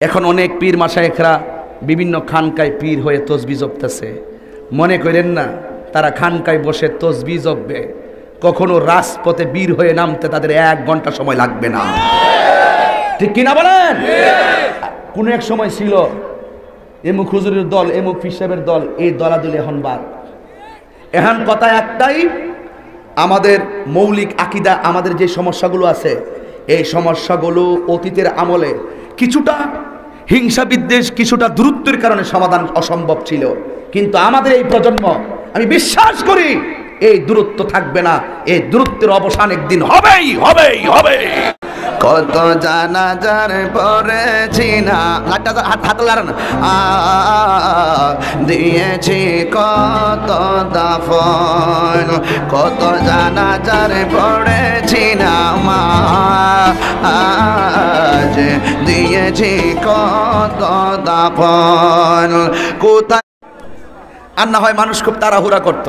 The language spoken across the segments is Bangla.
এখন অনেক পীর মাশায়েখরা বিভিন্ন খানকায় পীর হয়ে তসবিহ জপতেছে। মনে করেন না তারা খানকায় বসে তসবিহ জপবে, কখনো রাজপথে বীর হয়ে নামতে তাদের 1 ঘন্টা সময় লাগবে না। ঠিক কিনা বলেন? কোন এক সময় ছিল এমুক হুজুরের দল, এমুক পীর সাহেবের দল, এই দলাদলি এখন বাদ। এখন কথা একটাই, আমাদের মৌলিক আকীদা, আমাদের যে সমস্যাগুলো আছে এই সমস্যাগুলো অতীতের আমলে কিছুটা হিংসা বিদ্বেষ, কিছুটা দূরত্বের কারণে সমাধান অসম্ভব ছিল, কিন্তু আমাদের এই প্রজন্ম, আমি বিশ্বাস করি এই দূরত্ব থাকবে না, এই দূরত্বের অবসান একদিন হবেই হবেই হবে। কত জানাজার পড়েছি না, হাত লাগান, দিয়েছি কত দাফন, কত জানাজার পড়েছি না মা, আজ দিয়েছি কত দাফন। কোথায় আর না হয় মানুষ খুব তাড়াহুড়া করত।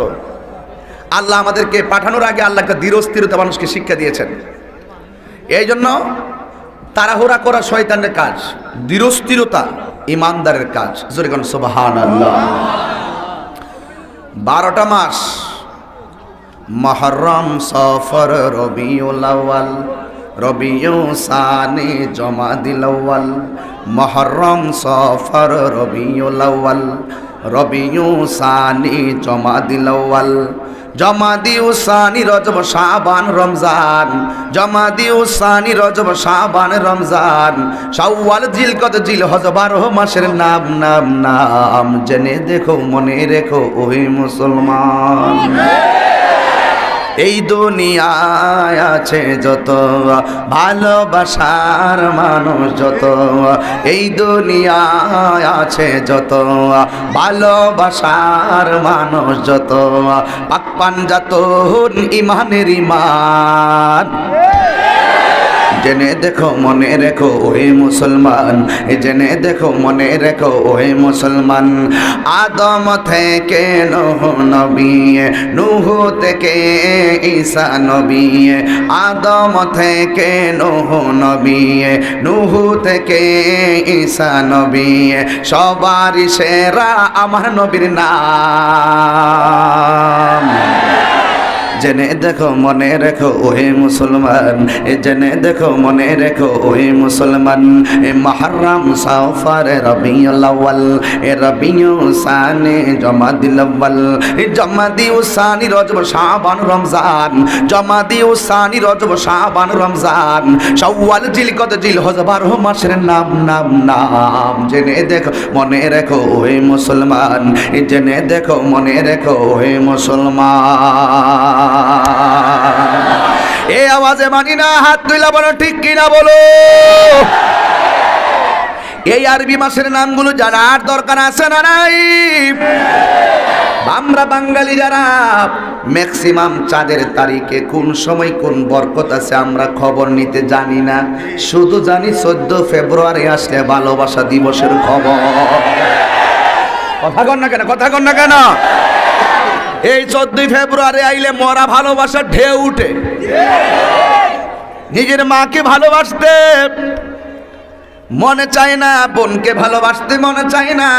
আল্লাহ আমাদেরকে পাঠানোর আগে আল্লাহ একটা ধীরস্থিরতা মানুষকে শিক্ষা দিয়েছেন। এই জন্য তাড়াহুড়া করা শয়তানের কাজ, ধীরস্থিরতা ইমানদারের কাজ। জোরে কোন সুবহানাল্লাহ। 12টা মাস, মুহররম, সফর, রবিউল আউয়াল, রবিউ সানি, জমাদিল আউয়াল, মুহররম, সফর, রবিউল আউয়াল, রবিউ সানি, জমাদিল আউয়াল, জমাদিউ সানি, রজব, শাবান, রমজান, জমাদিউ সানি, রজব, শাবান, রমজান, শাওয়াল, জিলকদ, জিলহজ, 12 মাসের নাম নাম নাম জেনে দেখো, মনে রেখো ওই মুসলমান। এই দুনিয়ায় আছে যত ভালোবাসার মানুষ, যত এই দুনিয়ায় আছে যত ভালোবাসার মানুষ, যত পাক পাঞ্জাতন ইমানের ইমান। জেনে দেখো, মনে রেখো ওহে মুসলমান, জেনে দেখো, মনে রেখো ওহে মুসলমান। আদম থেকে নূহ নবী, নূহ থেকে ঈসা নবী, আদম থেকে নূহ নবী, নূহ থেকে ঈসা নবী, সবারই সেরা আমার নবীর নাম। জেনে দেখো, মনে রেখো ওহে মুসলমান, জেনে দেখো, মনে রেখো ওহে মুসলমান। মুহররম, সফর, রবিউল আউয়াল, রবিউ সানি, জমাদিল আউয়াল, জমাদিউ সানি, রজব, শাবান, রমজান, জমাদিউ সানি, রজব, শাবান, রমজান, শাওয়াল, জিলকদ, জিলহজ, 12 মাসের নাম নাম নাম। জেনে দেখো, মনে রেখো ওহে মুসলমান, জেনে দেখো, মনে রেখো ওহে মুসলমান। এই আওয়াজে মানি না, হাত তুইলা বলো ঠিক কিনা বলো। এই আরবি মাসের নামগুলো জানার দরকার আছে না নাই? আমরা বাঙালি যারা ম্যাক্সিমাম চাঁদের তারিখে কোন সময় কোন বরকত আছে আমরা খবর নিতে জানি না, শুধু জানি 14 ফেব্রুয়ারি আসলে ভালোবাসা দিবসের খবর। কথা কন না কেন, কথা কন না কেন? এই 14 ফেব্রুয়ারি আইলে মরা ভালোবাসার ঢেউ উঠে। নিজের মাকে ভালোবাসতে মনে চায় না, বোনকে ভালোবাসতে মনে চায় না,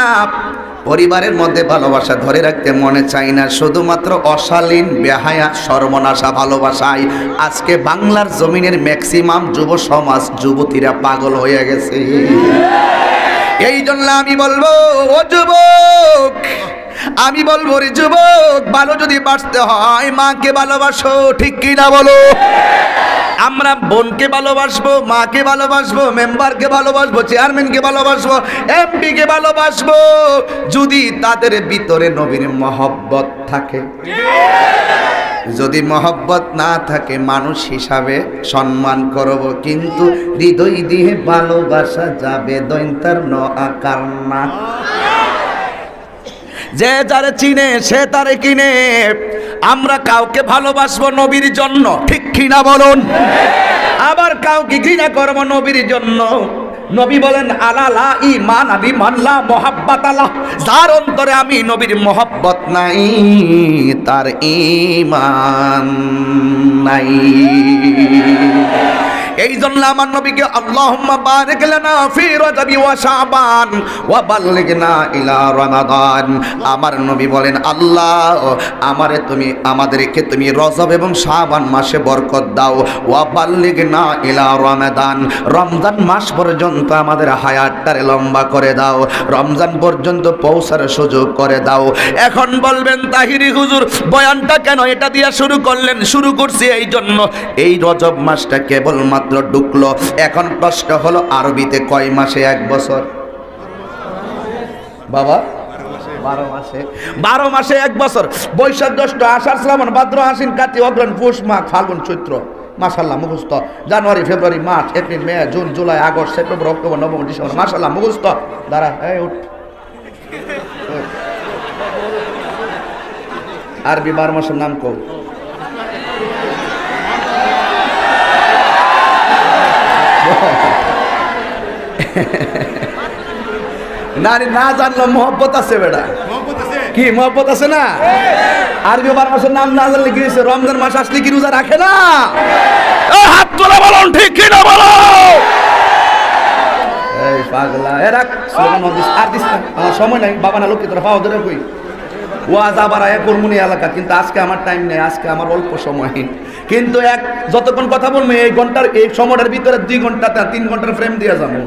পরিবারের মধ্যে ভালোবাসা ধরে রাখতে মনে চায় না, শুধুমাত্র অশালীন, বেহায়া, সর্বনাশা ভালোবাসায় আজকে বাংলার জমিনের ম্যাক্সিমাম যুব সমাজ, যুবতীরা পাগল হয়ে গেছে। এই জন্য আমি বলবো, ও যুবক, আমি বলবো রে যুবক, ভালো যদি বাঁচতে হয় মাকে ভালোবাসো, ঠিক কিনা বলো? আমরা বোনকে ভালোবাসবো, মাকে ভালোবাসবো, মেম্বারকে ভালোবাসবো, চেয়ারম্যানকে ভালোবাসবো, এমপিকে ভালোবাসবো, যদি তাদের ভিতরে নবীর মহব্বত থাকে। যদি মহব্বত না থাকে মানুষ হিসাবে সম্মান করব, কিন্তু হৃদয় দিয়ে ভালোবাসা যাবে দৈন্তার ন আকার না। যে যারে চিনে সে তারে কিনে। আমরা কাউকে ভালোবাসবো নবীর জন্য, ঠিক কিনা বলুন? আবার কাউকে ঘৃণা করবো নবীর জন্য। নবী বলেন, আলা লা ঈমান বিমান লা মুহাব্বাত আলাহ, যার অন্তরে আমি নবীর মহব্বত নাই তার ঈমান নাই। এই জন্য আমার নবীকে আল্লাহুম্মা বারিক লানা ফি রজব ওয়া শাবান ওয়া বাল্লিগনা ইলা রমাদান, আমার নবী বলেন আল্লাহ আমাদেরকে তুমি রজব এবং শাবান মাসে বরকত দাও, ওয়া বাল্লিগনা ইলা রমাদান, রমজান মাস পর্যন্ত আমাদের হায়াতটারে লম্বা করে দাও, রমজান পর্যন্ত পৌঁছার সুযোগ করে দাও। এখন বলবেন তাহিরি হুজুর বয়ানটা কেন এটা দিয়ে শুরু করলেন? শুরু করছি এই জন্য, এই রজব মাসটা কেবলমাত্র ঢুকলো। এখন প্রশ্ন হলো আরবিতে কয় মাসে এক বছর? বাবা 12 মাসে এক বছর। বৈশাখ জ্যৈষ্ঠ আষাঢ় শ্রাবণ ভাদ্র আশ্বিন কার্তিক অগ্রহায়ণ পৌষ মাঘ ফাল্গুন চৈত্র, মাশাআল্লাহ মুখস্থ। January February March April May June July August September October November December, মাশাআল্লাহ মুখস্থ। দাঁড়া, এই উঠ। আরবি 12 মাসের নাম কও। না জানলো মোহব্বত আছে বেটা, কি মোহব্বত আছে না? আরবি 12 মাসের নাম না জানলে কি হয়েছে? রমজান মাস আসলে কি রোজা রাখে না? হাত তোলা বলো ঠিক কি না বলো। এই পাগলা এরা স্লোগান দিস আর দিস না, আমার সময় নাই। বাবা না লোকে তোরা পাও ধরে কই ওয়াজ আবার আয়া কর্মুনি এলাকা, কিন্তু আজকে আমার টাইম নেই, আজকে আমার অল্প সময়। কিন্তু যতক্ষণ কথা বলবো এই ঘন্টার এই সময়টার ভিতরে 2 ঘন্টা 3 ঘন্টার ফ্রেম দিয়ে যাবো।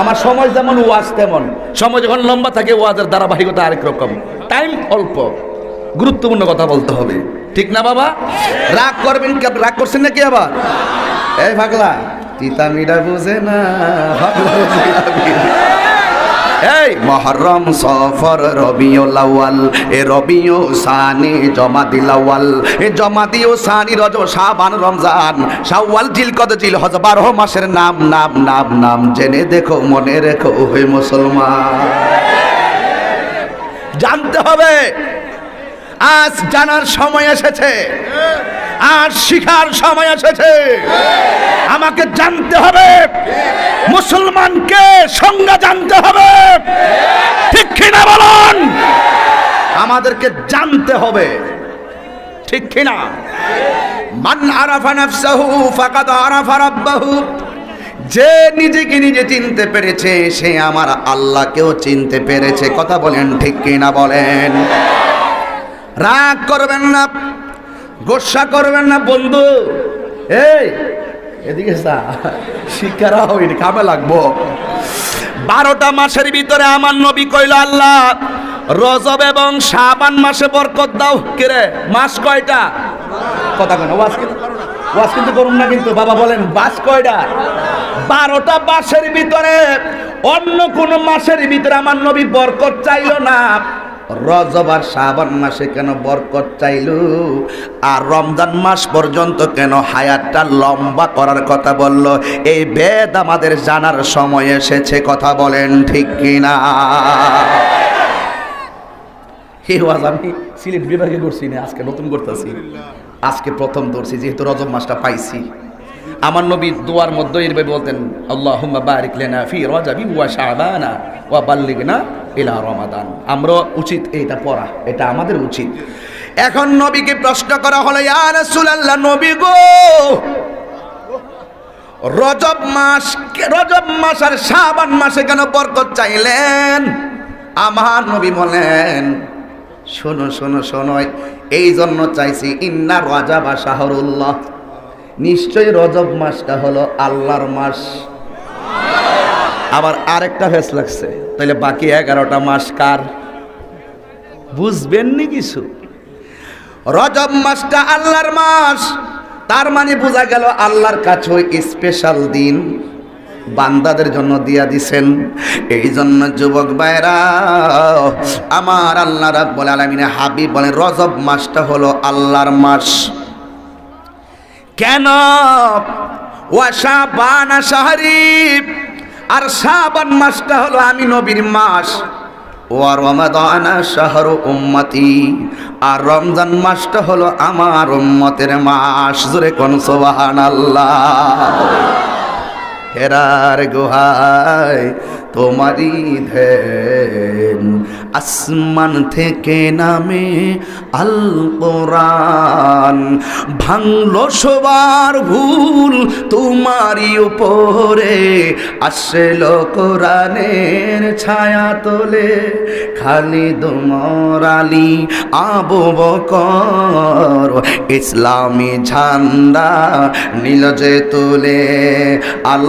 আমার সময় যেমন ওয়াজ তেমন, সময় যখন লম্বা থাকে ওয়াজের ধারাবাহিকতা আরেক রকম, টাইম অল্প, গুরুত্বপূর্ণ কথা বলতে হবে, ঠিক না বাবা? রাগ করবেন, রাগ করছেন নাকি আবার? এই পাগলা তিতা মিঠা বুঝে না, এই মুহররম সফর রবিউল আউয়াল, এ রবিউ সানি জমাদিল আউয়াল, এ জমাদিউ সানি রজব শাবান রমজান শাওয়াল জিলকদ জিলহজ 12 মাসের নাম নাম নাম নাম জেনে দেখো, মনে রেখো হে মুসলমান। জানতে হবে, আজ জানার সময় এসেছে, আজ শিখার সময় এসেছে। আমাকে জানতে হবে, মুসলমানকে সংজ্ঞা জানতে হবে, ঠিক কিনা বলুন? আমাদেরকে জানতে হবে, ঠিক কিনা? মান আরাফা নাফসাহু ফাকাদ আরাফা রাব্বাহু, যে নিজেকে নিজে চিনতে পেরেছে সে আমার আল্লাহকেও চিনতে পেরেছে। কথা বলেন ঠিক কিনা বলেন? রাগ করবেন না, গোসা করবেন না বন্ধু। এই এদিকে শিক্ষারা হইনি, কামে লাগবো। 12টা মাসের ভিতরে আমার নবী কইল আল্লাহ রজব এবং শাবান মাসে বরকত দাও। কেরে মাস কয়টা? কথা কেন ওয়াজ কিন্তু করুন না কিন্তু বাবা, বলেন মাস কয়টা? 12টা মাসের ভিতরে অন্য কোন মাসের ভিতরে আমার নবী বরকত চাইল না, রজব আর শাবান মাসে কেন বরকত চাইল? আর রমজান মাস পর্যন্ত কেন হায়াতটা লম্বা করার কথা বলল? এই বেদ আমাদের জানার সময় এসেছে। কথা বলেন ঠিক কিনা? এই ওয়াজ আমি সিলেট বিভাগে করছি না, আজকে নতুন করতেছি, আজকে প্রথম ধরছি, যেহেতু রজব মাসটা পাইছি। আমার নবী দোয়ার মধ্যে এরভাবে বলতেন আল্লাহুম্মা বারিক লানা ফি রজবি ওয়া শাবানা ওয়া বাল্লিগনা ইলা রমাদান। আমরা উচিত এইটা পড়া, এটা আমাদের উচিত। এখন নবীকে প্রশ্ন করা হলো, ইয়া রাসূলুল্লাহ নবী গো, রজব মাস আর শাবান মাসে কেন বরকত চাইলেন? আমার নবী বলেন শোনো শোনো শোনো, এই জন্য চাইছি, ইন্না রজবা শাহরুল্লাহ, নিশ্চয়ই রজব মাসটা হলো আল্লাহর মাস। আবার আরেকটা ফেস লাগছে, তাহলে বাকি 11টা মাস কার? বুঝবেন নি কিছু? রজব মাসটা আল্লাহর মাস, তার মানে বোঝা গেল আল্লাহর কাছে ওই স্পেশাল দিন বান্দাদের জন্য দিয়া দিছেন। এই জন্য যুবক ভাইরা, আমার আল্লাহ রাব্বুল আলামিন হাবিব বলেন রজব মাসটা হলো আল্লাহর মাস। কেন? ওয়া শাবান শাহরি, আর শাবান মাসটা হলো আমি নবীর মাস। ওয়া রমাদান শাহরু উম্মতি, আর রমজান মাসটা হলো আমার উম্মতের মাস। জোরে কোন সুবহানাল্লাহ। হেরার গুহায় তোমারই ধ্যান, আসমান থেকে নামে আল কোরআন, ভাঙলো সবার ভুল তোমারই উপরে, আসলো কোরআনের ছায়া তোলে, খালিদ ওমর আলী আবু বকর ইসলামী ঝান্ডা নীল যে তুলে, আল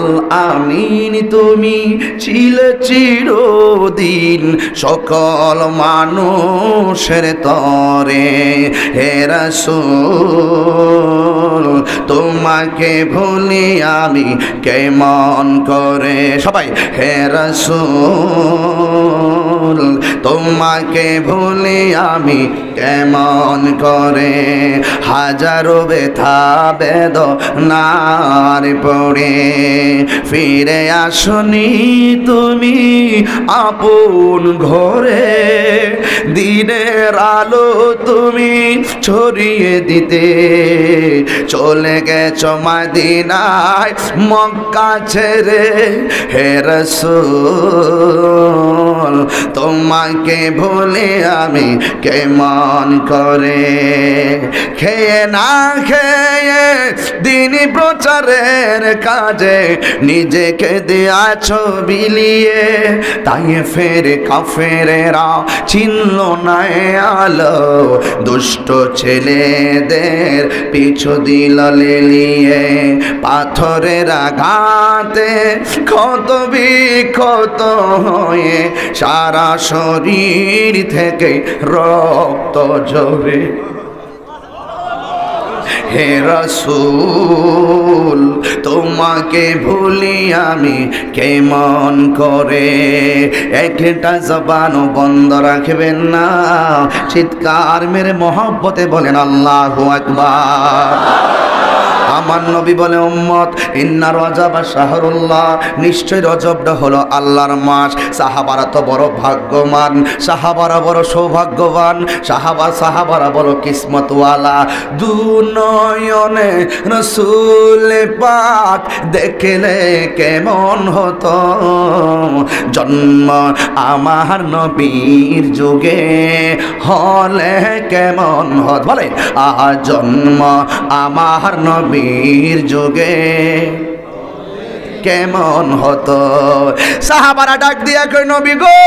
আমিন তুমি ছিলে চিরদিন সকল মানুষের তরে, হে রাসূল তোমাকে ভুলি আমি কেমন করে, সবাই হে রাসূল তোমাকে ভুলি আমি কেমন করে, হাজারো ব্যথা বেদনার পড়ে ফিরে আসনি তুমি আপন ঘরে, দিনের আলো তুমি ছড়িয়ে দিতে, চলে গেছো মদিনায় মক্কা ছেড়ে, হে রাসূল তোমাকে ভুলে আমি কেমন করে, খেয়ে না খেয়ে দিনী প্রচারের কাজে নিজেকে দিয়াছো বিলিয়ে, তাই ফের কাফেরেরা চিনল না আলো, দুষ্ট ছেলেদের পিছু দিল লেলিয়ে, পাথরের আঘাতে ক্ষত বিক্ষত হয়ে সারা শরীর থেকে রক্ত ঝরে, হে রাসূল তোমাকে ভুলি আমি কেমন করে, একটা জবানও বন্ধ রাখবেন না, চিৎকার মেরে মহব্বতে বলেন আল্লাহু আকবার। আমার নবী বলে উম্মত ইন্না রজব শাহরুল্লাহ, নিশ্চয় রজবটা হলো আল্লাহর মাস। সাহাবারা তো বড় ভাগ্যবান, সাহাবারা বড় সৌভাগ্যবান, সাহাবারা বড় কিসমতওয়ালা। দুনয়নে রাসূল পাক দেখলে কেমন হতো, জন্ম আমার নবীর যুগে হলে কেমন হতো, বলে জন্ম আমার নবীর যুগে কেমন হতো। সাহাবারা ডাক দিয়া কই নবী গো,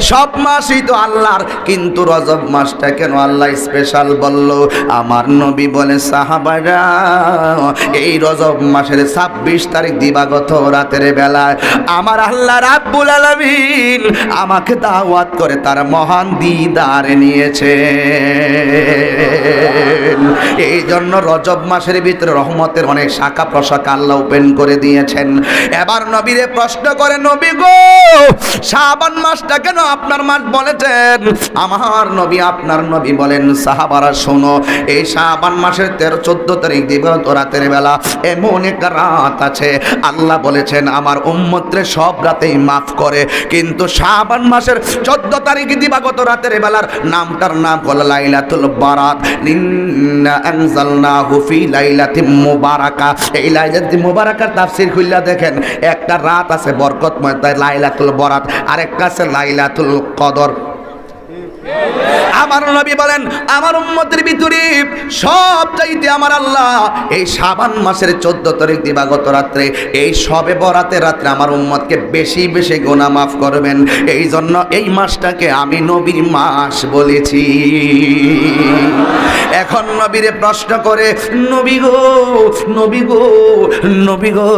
সব মাসই তো আল্লাহর, কিন্তু রজব মাসটা কেন আল্লাহ স্পেশাল বলল? আমার নবী বলে সাহাবারা, এই রজব মাসের 26 তারিখ দিবাগত রাতের বেলায় আমার আল্লাহ রাব্বুল আলামিন আমাকে দাওয়াত করে তার মহান দিদার নিয়েছে। এই জন্য রজব মাসের ভিতরে রহমতের অনেক শাখা প্রশাখা আল্লাহ ওপেন করে দিয়েছেন। এবার নবীরে প্রশ্ন করে, নবী গো, শাবান মাসটা কেন আপনার মাস বলেছেন? আমার নবী আপনার নবী বলেন, সাহাবারা শোনো, এই শাবান মাসের 13-14 তারিখ দিবাগত রাতের বেলা এমন এক রাত আছে আল্লাহ বলেছেন আমার উম্মতরে সব রাতেই মাফ করে, কিন্তু শাবান মাসের 14 তারিখ দিবাগত রাতের বেলার নামটার নাম হলো লাইলাতুল বারাত। ইন্না আনজালনাহু ফি লাইলাতিন মুবারাকা। এই লাইলাতুল মুবারাকার তাফসীর খুললা দেখেন, একটা রাত আছে বরকতময়, তাই লাইলাতুল বরাত, আরেকটা আছে লাইলাতুল কদর। আমার নবী বলেন আমার উম্মতের ভিতরে সব চাইতে আমার আল্লাহ এই শাবান মাসের 14 তারিখ দিবাগত রাত্রে, এই শবে বরাতের রাত্রে আমার উম্মতকে বেশি বেশি গুনাহ মাফ করবেন। এই জন্য এই মাসটাকে আমি নবীর মাস বলেছি। এখন নবীরে প্রশ্ন করে, নবী গো, নবী গো, নবী গো,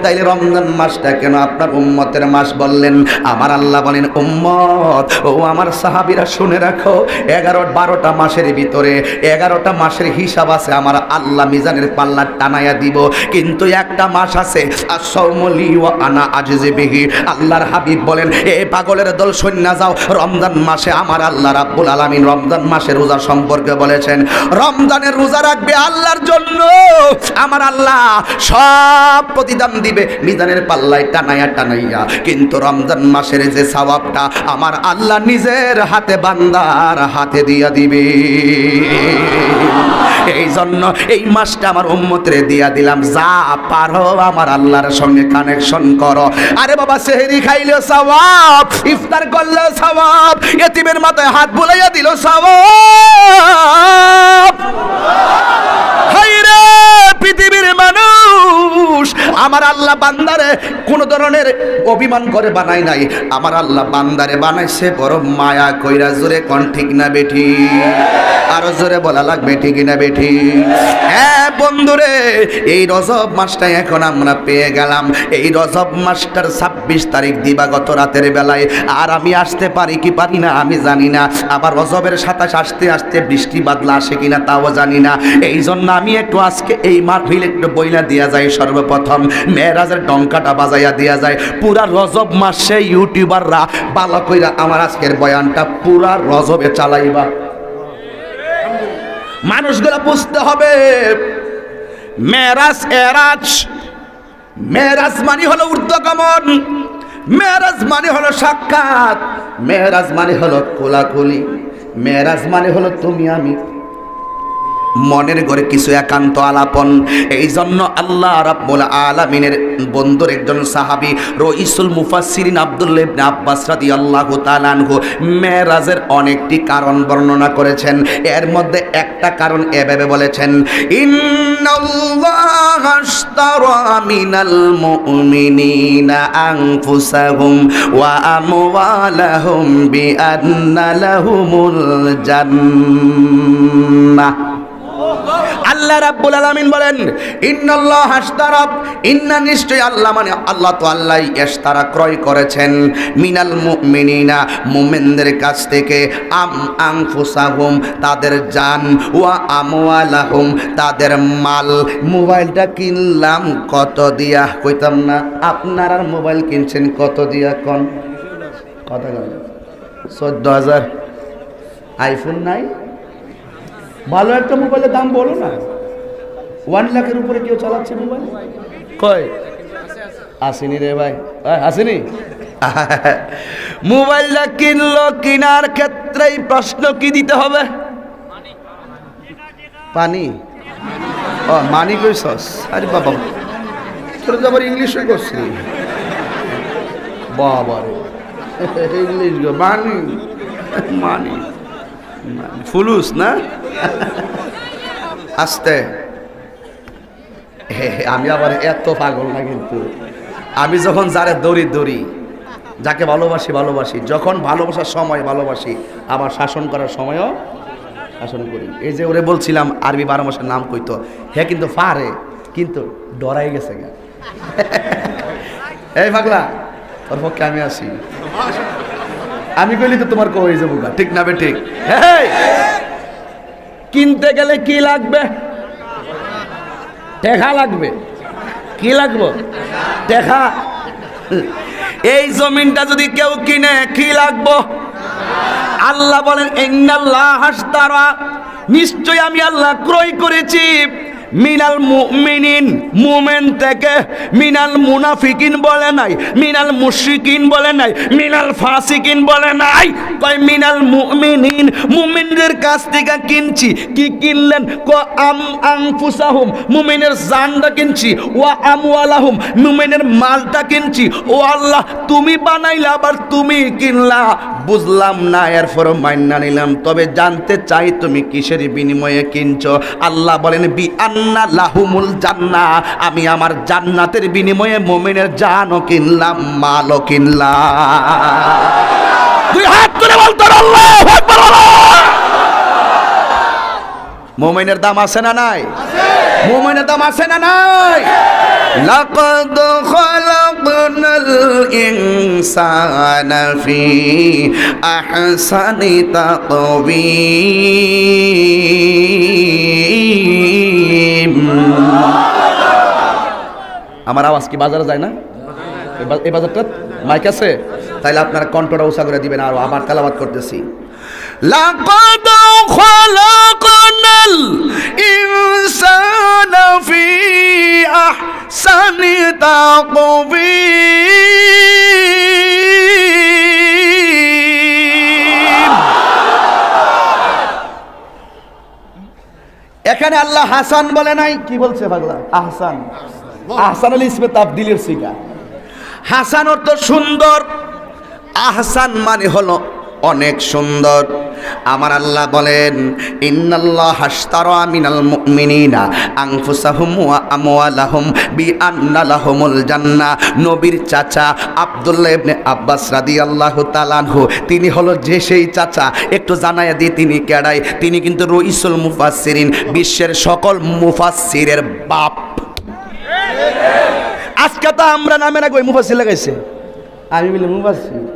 তাইলে রমজান মাসটা কেন আপনার উম্মতের মাস বললেন? আমার আল্লাহ বলেন, উম্মত ও আমার সাহাবীরা শুনে রাখো, 11-12টা মাসের ভিতরে 11টা মাসের হিসাব আছে আমার আল্লাহ মিজানের পাল্লা টানায়া দিব, কিন্তু একটা মাস আছে আস-সাওমুলি ওয়া আনা আজজি বিহি। আল্লাহর হাবিব বলেন, এ পাগলের দল শূন্য যাও, রমজান মাসে আমার আল্লাহ রাব্বুল আলামিন রমজান মাসে রোজা সম্পর্কে বলেছেন, রমজানের রোজা রাখবে আল্লাহর জন্য আমার আল্লাহ সব প্রতিদান দিবে মিজানের পাল্লায় টানায়া টানাইয়া, কিন্তু রমজান মাসের যে সওয়াবটা আমার আল্লাহ নিজের হাতে বান্দার হাতে দিয়া দিবে। এই জন্য এই মাসটা আমার উম্মতরে দিয়া দিলাম, যা পারো আমার আল্লাহর সঙ্গে কানেকশন করো। আরে বাবা, সেহরি খাইলেও সওয়াব, ইফতার করলেও সওয়াব, এতিমের মাথায় হাত বুলাইয়া দিল সওয়াব। হায়রে পৃথিবীর মানুষ, আমার আল্লাহ বান্দারে কোন ধরনের অভিমান করে বানায় নাই, আমার আল্লাহ বান্দারে বানাইছে বড় মায়া কইরা। জোরে কোন ঠিক না বেঠি? আরো জোরে বলা লাগবে ঠিক না বেঠি? হ্যাঁ বন্ধুরে, এই রজব মাসটা এখন আমরা পেয়ে গেলাম। এই রজব মাসটার 26 তারিখ দিবাগত রাতের বেলায়, আর আমি আসতে পারি কি পারি না আমি জানি না। আবার রজবের 27 আসতে আসতে বৃষ্টি বাদলা আসে কিনা তাও জানি না। এই জন্য আমি একটু আজকে এই মাহফিল একটু বইলা দিয়া যায়, সর্বপ্রথম মেরাজের ডঙ্কাটা বাজাইয়া দিয়া যায়। পুরা রজব মাসে ইউটিউবাররা ভালো কইরা আমার আজকের বয়ানটা পুরা রজবে চালাইবা। মানুষগুলা বুঝতে হবে, মেরাজ এরাজ, মেরাজ মানে হলো ঊর্ধ্বগমন, মেরাজ মানে হলো সাক্ষাৎ, মেরাজ মানে হলো কোলাকুলি, মেরাজ মানে হলো তুমি আমি মনের ঘরে কিছু একান্ত আলাপন। এই জন্য আল্লাহ রাব্বুল আলামিনের বন্ধুর একজন সাহাবী রইসুল মুফাসসিরিন আব্দুল্লাহ ইবনে আব্বাস রাদিয়াল্লাহু তাআলা আনহু মেরাজের অনেকটি কারণ বর্ণনা করেছেন। এর মধ্যে একটা কারণ এভাবে বলেছেন, ইন্নাল্লাহা আশতারা মিনাল মুমিনিনা আনফুসাহুম ওয়া আমওয়ালাহুম বিআন্না লাহুমুল জান্নাহ। আল্লাহ রাব্বুল আলামিন বলেন, ইন্নাল্লাহ আশতারা, ইন্না নিশ্চয় আল্লাহ মানে আল্লাহ তো আল্লাহই ইশতারা ক্রয় করেছেন, মিনাল মুমিনিনা মুমিনদের কাছ থেকে, আনফুসাহুম তাদের জান, ওয়া আমওয়ালাহুম তাদের মাল। মোবাইলটা কিনলাম কত দিয়া? কইতাম না, আপনারা মোবাইল কিনছেন কত দিয়া? কোন কথা বলেন? 14,000 আইফোন নাই? ভালো একটা মোবাইলের দাম বলো না। 1 লাখের উপরে কেউ চালাচ্ছে মোবাইল? কয় আসেনি রে ভাই, আসেনি। মোবাইলটা কিনলো, কিনার ক্ষেত্রেই প্রশ্ন কি দিতে হবে? পানি। ও মানি কইছস? আরে বাবা, তোর তো আবার ইংলিশই করছিস। বাবা রে, ইংলিশ গো, মানি মানি ফুলুস না? আস্তে, আমি আবার এত পাগল না কিন্তু। আমি যখন যারে দৌড়ি দৌড়ি, যাকে ভালোবাসি ভালোবাসি, যখন ভালোবাসার সময় ভালোবাসি, আবার শাসন করার সময়ও শাসন করি। এই যে ওরে বলছিলাম আরবি 12 মাসের নাম কইতো, হ্যাঁ কিন্তু পারে, কিন্তু ডরাই গেছে গা। এই পাগলা, তোর পক্ষে আমি আসি, আমি কইলি তো তোমার কই যাবো গা, ঠিক না বে ঠিক? কিনতে গেলে কি লাগবে? টাকা লাগবে। কি লাগবে? টাকা। এই জমিনটা যদি কেউ কিনে কি লাগবে? আল্লাহ বলেন, ইন্নাল্লাহ আশতারা, নিশ্চয় আমি আল্লাহ ক্রয় করেছি, মিনাল মুমিনিন মুমিন থেকে, মিনাল মুনাফিকিন বলে নাই, মিনাল মুশরিকিন বলে নাই, মিনাল ফাসিকিন বলে নাই, কয় মিনাল মুমিনিন মুমিনদের কাছ থেকে কিনছি। কি কিনলেন? ক আনফুসাহুম মুমিনের জানটা কিনছি, ওয়া আমওয়ালাহুম মুমিনের মালটা কিনছি। ও আল্লাহ, তুমি বানাইলা আবার তুমি কিনলা, বুঝলাম না, এরপর মাইন্না নিলাম, তবে জানতে চাই তুমি কিসের বিনিময়ে কিনছো? আল্লাহ বলেন, বিআন্না লাহুমুল জান্নাহ, আমি আমার জান্নাতের বিনিময়ে মুমিনের জানও কিনলাম, মালও কিনলাম। দুই হাত তুলে বলতো আল্লাহু আকবার। মুমিনের দাম আছে না নাই? মুমিনের দাম আছে না নাই? লাকাদ খালাকনাল ইনসানা ফি আহসানি তাকওয়িম। আমার আওয়াজ কি বাজারে যায় না? এই বাজারটা মাইক আছে? তাইলে আপনারা কণ্ঠটা উঁচা করে দিবেন। আর আবার তেলাওয়াত করতেছি, লাকাদ খালাকনাল ইনসানা ফি আহসানি তাকওয়িম। হাসান বলে নাই, কি বলছে পাগলা? আহসান। আহসান হলো ইসমে তাবদীলের সিগা। হাসান অর্থ সুন্দর, আহসান মানে হলো অনেক সুন্দর। আমার আল্লাহ বলেন ইন্নাল্লাহ হাশতারা মিনাল মুমিনিনা আনফুসাহুম ওয়া আমওয়ালাহুম বিআন্না লাহুমুল জান্নাহ। নবীর চাচা আব্দুল্লাহ ইবনে আব্বাস রাদিয়াল্লাহু তাআলা আনহু, তিনি হলো যে সেই চাচা, একটু জানাইয়া দিই তিনি কেডাই। তিনি কিন্তু রইসুল মুফাসসিরিন, বিশ্বের সকল মুফাসসিরের বাপ। আজকে তো আমরা নামে রাখবো মুফাসসির লাগাইছে, আমি বলি মুফাসসির।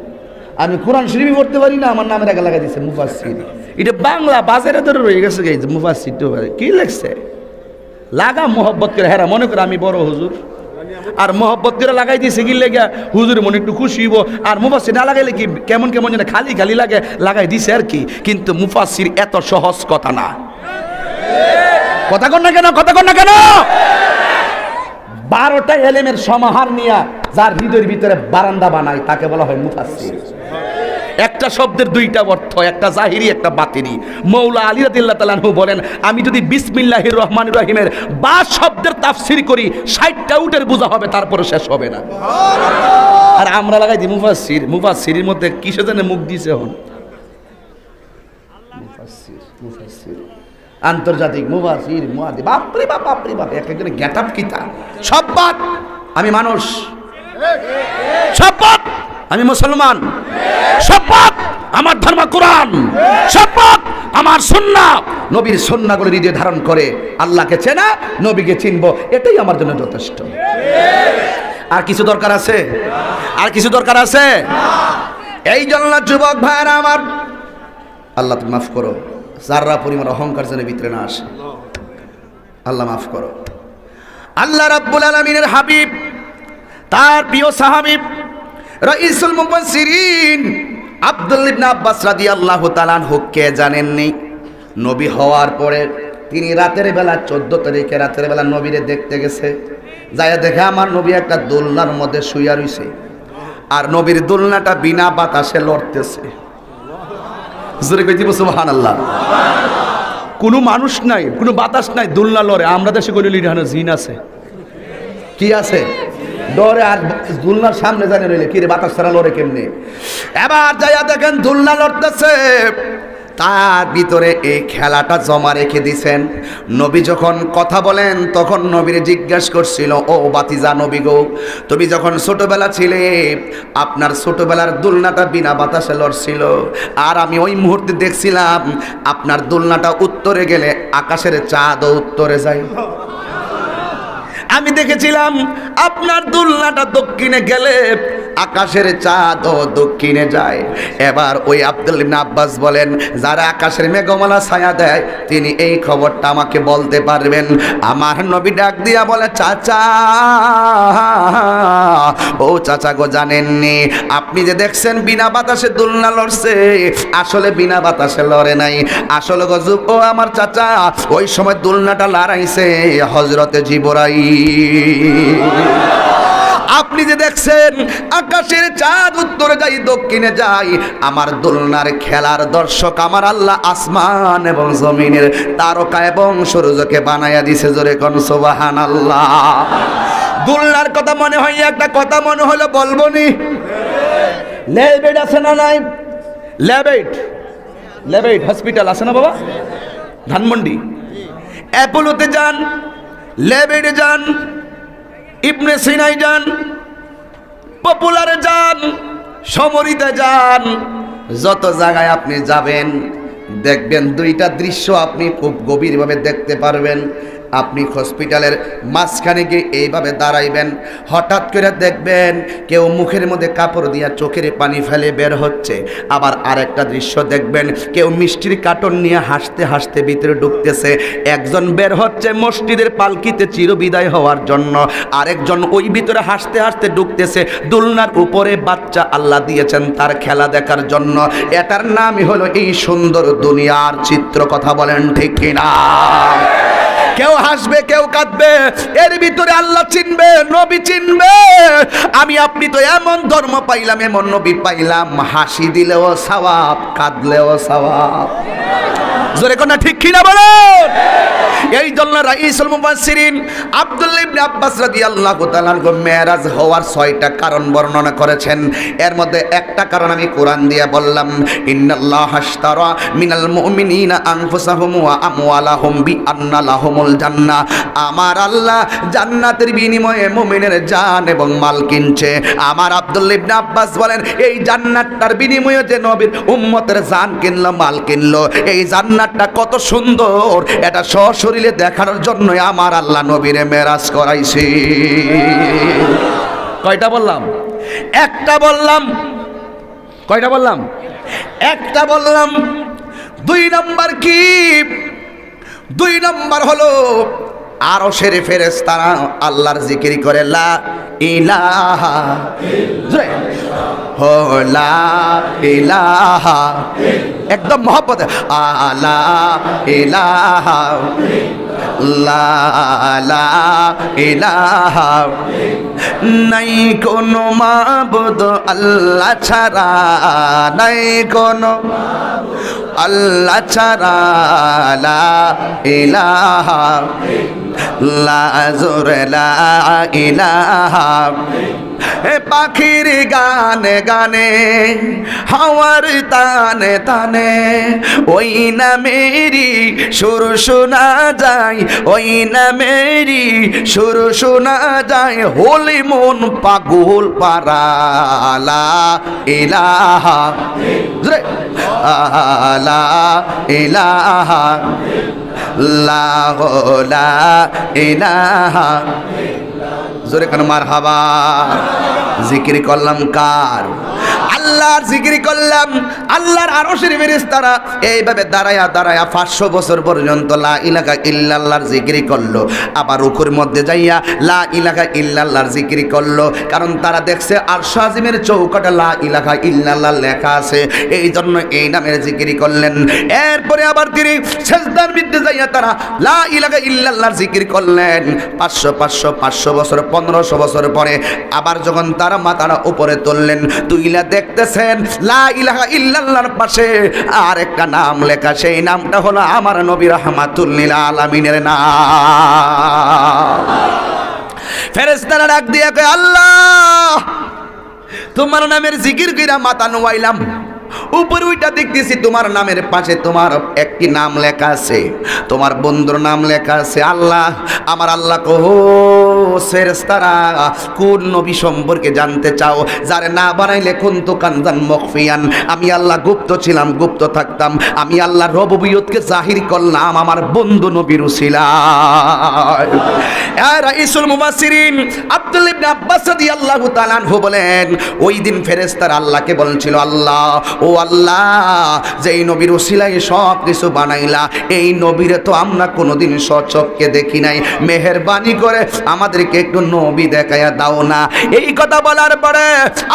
আমি কোরআন শরীফ পড়তে পারি না, আমার নামের আগে লাগাই দিচ্ছে মুফাসসির। এটা বাংলা বাজারে ধরে রয়ে গেছে মুফাসসির। তো কি লাগছে লাগা মোহব্বত করে, হেরা মনে করে আমি বড় হুজুর, আর মোহব্বত করে লাগাই দিয়েছে কি লেগে হুজুর মনে একটু খুশি হইব। আর মুফাসসির না লাগাইলে কি কেমন কেমন যেন খালি খালি লাগে, লাগাই দিছে আর কি। কিন্তু মুফাসসির এত সহজ কথা না। কথা কন না কেন? কথা কন না কেন? 12টা এলেমের সমাহার নিয়ে যার হৃদয়ের ভিতরে বারান্দা বানায় তাকে বলা হয় মুফাসসির। একটা শব্দের দুইটা অর্থ, একটা জাহিরি একটা বাতিনি। মৌলা আলী রাদিয়াল্লাহু তাআলা আনহু বলেন, আমি যদি বিসমিল্লাহির রহমানির রহিমের 22 শব্দের তাফসীর করি 60টা উটের বোঝা হবে, তারপরে শেষ হবে না। আর আমরা লাগাই দিই মুফাসসির। মুফাসসিরের মধ্যে কিসে জানে মুখ দিয়েছে হন মুফাসসির। মুফাসসির আন্তর্জাতিক মুফাসসির মুহাদ্দিস, বাপরে বাপ বাপরে বাপ, এক একজনের গেটআপ কিতা। সব বাদ, আমি মানুষ। সব বাদ, আমি মুসলমান। সব বাদ, আমার ধর্ম কোরআন। সব বাদ, আমার সুন্নাহ। নবীর সুন্নাহগুলো হৃদয়ে ধারণ করে আল্লাহকে চেনা, নবীকে চিনবো, এটাই আমার জন্য যথেষ্ট। আর কিছু দরকার আছে? আর কিছু দরকার আছে? এই জন্য যুবক ভাইরা আমার, আল্লাহ তুমি মাফ করো, যারা পরিমাণ অহংকার যেন ভিতরে না আসে। আল্লাহ মাফ করো। আল্লাহ রাব্বুল আলামিনের হাবিব, তার প্রিয় সাহাবী রাইসুল মুফাসসিরিন আব্দুল্লাহ ইবনে আব্বাস রাদিয়াল্লাহু তাআলা আনহু কে জানেননি? নবী হওয়ার পরে তিনি রাতের বেলা 14 তারিখে রাতের বেলা নবীরে দেখতে গেছে। যায় দেখে আমার নবী একটা দোলনার মধ্যে শুইয়া রইছে, আর নবীর দোলনাটা বিনা বাতাসে লড়তেছে। জোরে কই দিব সুবহানাল্লাহ। কোনো মানুষ নাই, কোনো বাতাস নাই, দোলনা লড়ে। আমরা দেশে কইলে লিডানো জিন আছে। কি আছে? ডরে। আর দোলনার সামনে জানে রইলে কি রে, বাতাস ছাড়া লড়ে কেমনে? এবার যাইয়া দেখেন দোলনা লড়তেছে, তার ভিতরে এই খেলাটা জমা রেখে দিছেন। নবী যখন কথা বলেন তখন নবীরে জিজ্ঞাসা করছিল, ও বাতিজা নবী গো, তুমি যখন ছোটবেলা ছিলে আপনার ছোটবেলার দোলনাটা বিনা বাতাসে লড়ছিল, আর আমি ওই মুহূর্তে দেখছিলাম আপনার দোলনাটা উত্তরে গেলে আকাশের চাঁদও উত্তরে যায়। আমি দেখেছিলাম আপনার দোলনাটা দক্ষিণে গেলে আকাশের চাঁদও দক্ষিণে যায়। এবার ওই আব্দুল্লাহ ইবনে আব্বাস বলেন, যারা আকাশের মেঘমালা ছায়া দেয় তিনি এই খবরটা আমাকে বলতে পারবেন। আমার নবী ডাক দিয়া বলে, চাচা, ও চাচা গো, জানেননি আপনি যে দেখছেন বিনা বাতাসে দোলনা লড়ছে, আসলে বিনা বাতাসে লড়ে নাই। আসলে গজব, ও আমার চাচা, ওই সময় দোলনাটা লড়াইছে হযরতে জিবরাইল। আপনি যে দেখছেন আকাশের চাঁদ উত্তরে যাই দক্ষিণে যাই, আমার দোলনার খেলার দর্শক আমার আল্লাহ আসমান এবং জমিনের তারকা এবং সূর্যকে বানাইয়া দিছে। জোরে কোন সুবহানাল্লাহ। দোলনার কথা মনে হয়, একটা কথা মনে হলো বলবো নি? লেবেট আছে না নাই? লেবেট হসপিটাল আছে না বাবা? ধানমন্ডি অ্যাপোলোতে যান, লেবেটে যান, ইবনে সিনাই যান, পপুলারে যান, সমরিতে যান, যত জায়গায় আপনি যাবেন দেখবেন দুইটা দৃশ্য আপনি খুব গভীরভাবে দেখতে পারবেন। আপনি হসপিটালের মাঝখানে গিয়ে এইভাবে দাঁড়াইবেন, হঠাৎ করে দেখবেন কেউ মুখের মধ্যে কাপড় দিয়া চোখের পানি ফেলে বের হচ্ছে। আবার আরেকটা দৃশ্য দেখবেন, কেউ মিষ্টির কার্টন নিয়ে হাসতে হাসতে ভিতরে ঢুকতেছে। একজন বের হচ্ছে মসজিদের পালকিতে চিরবিদায় হওয়ার জন্য, আরেকজন ওই ভিতরে হাসতে হাসতে ঢুকতেছে। দোলনার উপরে বাচ্চা আল্লাহ দিয়েছেন তার খেলা দেখার জন্য। এটার নামই হলো এই সুন্দর দুনিয়ার চিত্র। কথা বলেন ঠিক কিনা? কেউ হাসবে, কেউ কাঁদবে, এর ভিতরে আল্লাহ চিনবে, নবী চিনবে। আমি আপনি তো এমন ধর্ম পাইলাম, এমন নবী পাইলাম, হাসি দিলেও সওয়াব, কাঁদলেও সওয়াব। জোরে কোন ঠিক কিনা বলেন? এই জন্য রাইসুল মুফাসসিরিন আব্দুল্লাহ ইবনে আব্বাস রাদিয়াল্লাহু তাআলা আনহু মেরাজ হওয়ার 6টা কারণ বর্ণনা করেছেন। এর মধ্যে একটা কারণ আমি কোরআন দিয়ে বললাম, ইন্নাল্লাহা আশতারা মিনাল মুমিনিনা আনফুসাহুম ওয়া আমওয়ালাহুম বিআন্না লাহুমুল জান্নাহ। আমার আল্লাহ জান্নাতের বিনিময়ে মুমিনের জান এবং মাল কিনছে। আমার আব্দুল্লাহ ইবনে আব্বাস বলেন, এই জান্নাতটার বিনিময়ে যে নবীর উম্মতের জান কিনলো, মাল কিনলো, এই জান্নাতটা কত সুন্দর এটা সশরীরে দেখানোর জন্য আমার আল্লাহ নবীরে মেরাজ করাইছে। কয়টা বললাম? একটা বললাম। কয়টা বললাম? একটা বললাম। 2 নম্বর কি? 2 নম্বর হলো আরশের ফেরেশতারা আল্লাহর জিকির করে, লা ইলাহা ইল্লাল্লাহ, লা ইলাহা, একদম মহব্বত, আলা ইলাহা লা ইলাহা, নাই কোনো মাবুদ আল্লাহ ছাড়া, নাই কোনো আল্লাহ ছাড়া, লা ইলাহা লা জোরে লা ইলাহা। হে পাখির গানে গানে, হাওয়ার তানে তানে, ওই নামেরই সুর শোনা যায়, ওই নামেরই সুর শোনা যায়, হোলি মন পাগল পারা, লা ইলাহা লা ইলাহা লা ইলাহা। জোরে কেন মারহাবা। জিকির করলাম কার? আল্লাহর জিকির করলাম। আল্লাহর আরশের ফেরেশতারা এইভাবে দাঁড়ায়া দাঁড়ায়া 500 বছর পর্যন্ত লা ইলাহা ইল্লাল্লাহর জিকির করলো। আবার রুকুর মধ্যে যাইয়া লা ইলাহা ইল্লাল্লাহর জিকির করলো, কারণ তারা দেখছে আরশ আজিমের চৌকাটে লা ইলাহা ইল্লাল্লাহ লেখা আছে, এই জন্য এই নামের জিকির করলেন। এরপরে আবার তিনি সিজদার মধ্যে যাইয়া তারা লা ইলাহা ইল্লাল্লাহর জিকির করলেন। 500 বছর 1500 বছর পরে আবার যখন তারা মাথাটা উপরে তুললেন, তুইলা দেখতেছেন লা ইলাহা ইল্লাল্লাহর পাশে আর একটা নাম লেখা, সেই নামটা হলো আমার নবী রাহমাতুল লিল আলামিনের নাম। ফেরেশতারা ডাক দিয়ে কয়, আল্লাহ তোমার নামের জিকির কইরা মাথা নোয়াইলাম, উপরে ওইটা দেখতেছি তোমার নামের পাশে তোমার একটি নাম লেখা আছে, তোমার বন্ধুর নাম লেখা আছে। আল্লাহ, আমার আল্লাহ কহো ফেরেশতারা কোন নবী সম্পর্কে জানতে চাও, যারে না বানাইলে কুনতু কানজান মখফিয়ান, আমি আল্লাহ গুপ্ত ছিলাম, গুপ্ত থাকতাম, আমি আল্লাহ রুবুবিয়তকে জাহির করলাম আমার বন্ধু নবীর উসিলায়। রাইসুল মুফাসসিরিন আব্দুল্লাহ ইবনে আব্বাস রাদিয়াল্লাহু তাআলা আনহু বলেন, ওই দিন ফেরেশতারা আল্লাহকে বলছিল, আল্লাহ ও আল্লাহ, যেই নবীর উসিলায় সব কিছু বানাইলা, এই নবীরে তো আমরা কোনোদিন সচক্ষে দেখি নাই, মেহেরবানি করে আমাদেরকে একটু নবী দেখায়া দাও না। এই কথা বলার পরে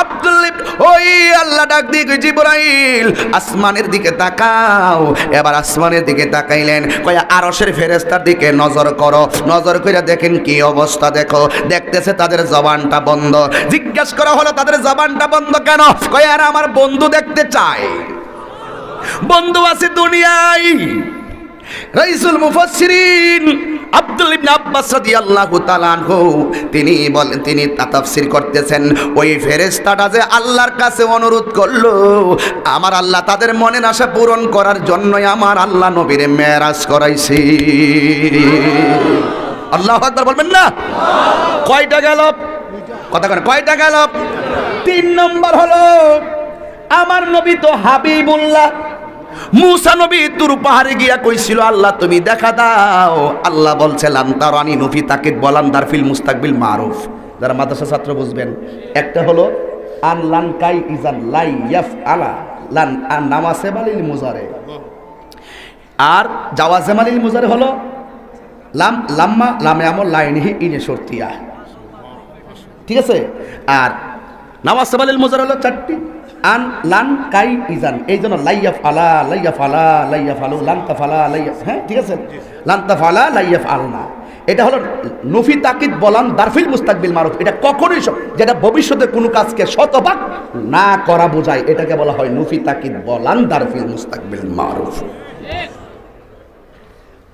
আব্দুল্লাহ ওই আল্লাহ ডাক দিয়ে জিবরাইল আসমানের দিকে তাকাও। এবার আসমানের দিকে তাকাইলেন, কয় আরশের ফেরেশতার দিকে নজর করো, নজর করে দেখেন কি অবস্থা। দেখো, দেখতেছে তাদের জবানটা বন্ধ। জিজ্ঞেস করা হলো তাদের জবানটা বন্ধ কেন? কয় আর আমার বন্ধু দেখতে চায়, বন্ধু আছে দুনিয়ায়। রাইসুল মুফাসসিরিন আব্দুল্লাহ ইবনে আব্বাস রাদিয়াল্লাহু তাআলা আনহু তিনি বলেন, তিনি তাফসীর করতেছেন, ওই ফেরেশতাটা যে আল্লাহর কাছে অনুরোধ করলো, আমার আল্লাহ তাদের মনের আশা পূরণ করার জন্যই আমার আল্লাহ নবীরে মেরাজ করাইছে। আল্লাহু আকবার বলবেন না? কয়টা গেল? কথা কেন? কয়টা গেল? 3 নম্বর হলো আমার নবী তো হাবিবুল্লাহ। মুসা নবী তুর পাহাড়ে গিয়া কইছিল, আল্লাহ তুমি দেখা দাও। আল্লাহ বলছে লান তারানি নফি তাকিদ বলান দারফিল মুস্তাকবিল মারুফ। যারা মাদ্রাসা ছাত্র বুঝবেন, একটা হলো আন লান কাই ইজান লাই ইয়াফআলা, লান আন নামাসে বালিল মুজারে, আর জাওয়াজে মালিল মুজারে হলো লাম লাম্মা লামে আমল লাইনহি ইনে শর্তিয়া, ঠিক আছে? আর নামাসে বালিল মুজারে হলো 4টি, আন লান কাই ইজান, এই জন্য লাইয়া ফালা লাইয়া ফালা লাইয়া ফালু লান্তা ফালা লাইয়া, হ্যাঁ ঠিক আছে, লান্তা ফালা লাইয়া ফালনা। এটা হলো নফি তাকিদ বলান দারফিল মুস্তাকবিল মারুফ। এটা কখনোই যেটা ভবিষ্যতে কোনো কাজকে শতভাগ না করা বোঝায়, এটাকে বলা হয় নফি তাকিদ বলান দারফিল মুস্তাকবিল মারুফ।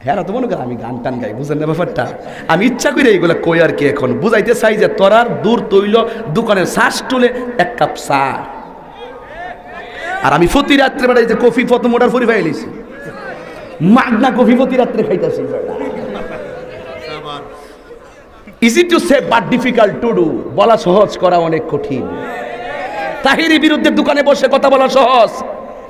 হ্যাঁ তো মনে কর আমি গান টান গাই, বুঝেন না ব্যাপারটা? আমি ইচ্ছা করে এইগুলো কই আর কি, এখন বুঝাইতে চাই যে তোরার দূর তৈল দোকানের শ্বাস তুলে এক কাপ চা, আর আমি প্রতি রাত্রে বেড়াই যে কফি প্রথম অর্ডার করে ফেলেছি, মাগনা কফি প্রতি রাত্রে খাইতেছি। Easy to say but difficult to do, বলা সহজ, করা অনেক কঠিন। তাহিরির বিরুদ্ধে দোকানে বসে কথা বলা সহজ,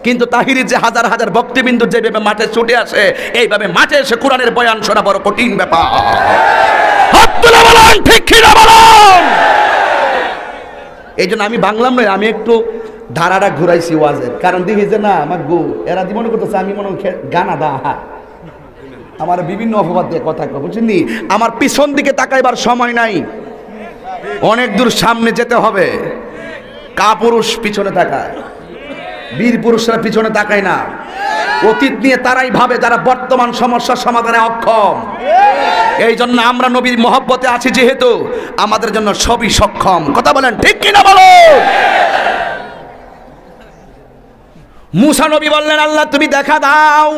কিন্তু তাহিরির যে হাজার হাজার ভক্তবিন্দু যেভাবে মাঠে ছুটে আসে, এইভাবে মাঠে এসে কোরআনের বয়ান শোনা বড় কঠিন ব্যাপার। হাত তুলে বলেন ঠিক কি না বলেন? এই জন্য আমি বাংলাম নয়, আমি একটু ধারাটা ঘুরাইছি ওয়াজের, কারণ দেখি যে না আমার গো এরা দি মনে করতেছে আমি মনে গানা দা, আমার বিভিন্ন অপবাদ দিয়ে কথা কয়, বুঝছেন? আমার পিছন দিকে তাকাইবার সময় নাই, অনেক দূর সামনে যেতে হবে। কাপুরুষ পিছনে তাকায়, বীর পুরুষরা পিছনে তাকায় না। অতীত নিয়ে তারাই ভাবে যারা বর্তমান সমস্যার সমাধানে অক্ষম। এই জন্য আমরা নবীর মহব্বতে আছি যেহেতু আমাদের জন্য সবই সক্ষম। কথা বলেন ঠিক কিনা বলো? মুসা নবী বললেন আল্লাহ তুমি দেখা দাও।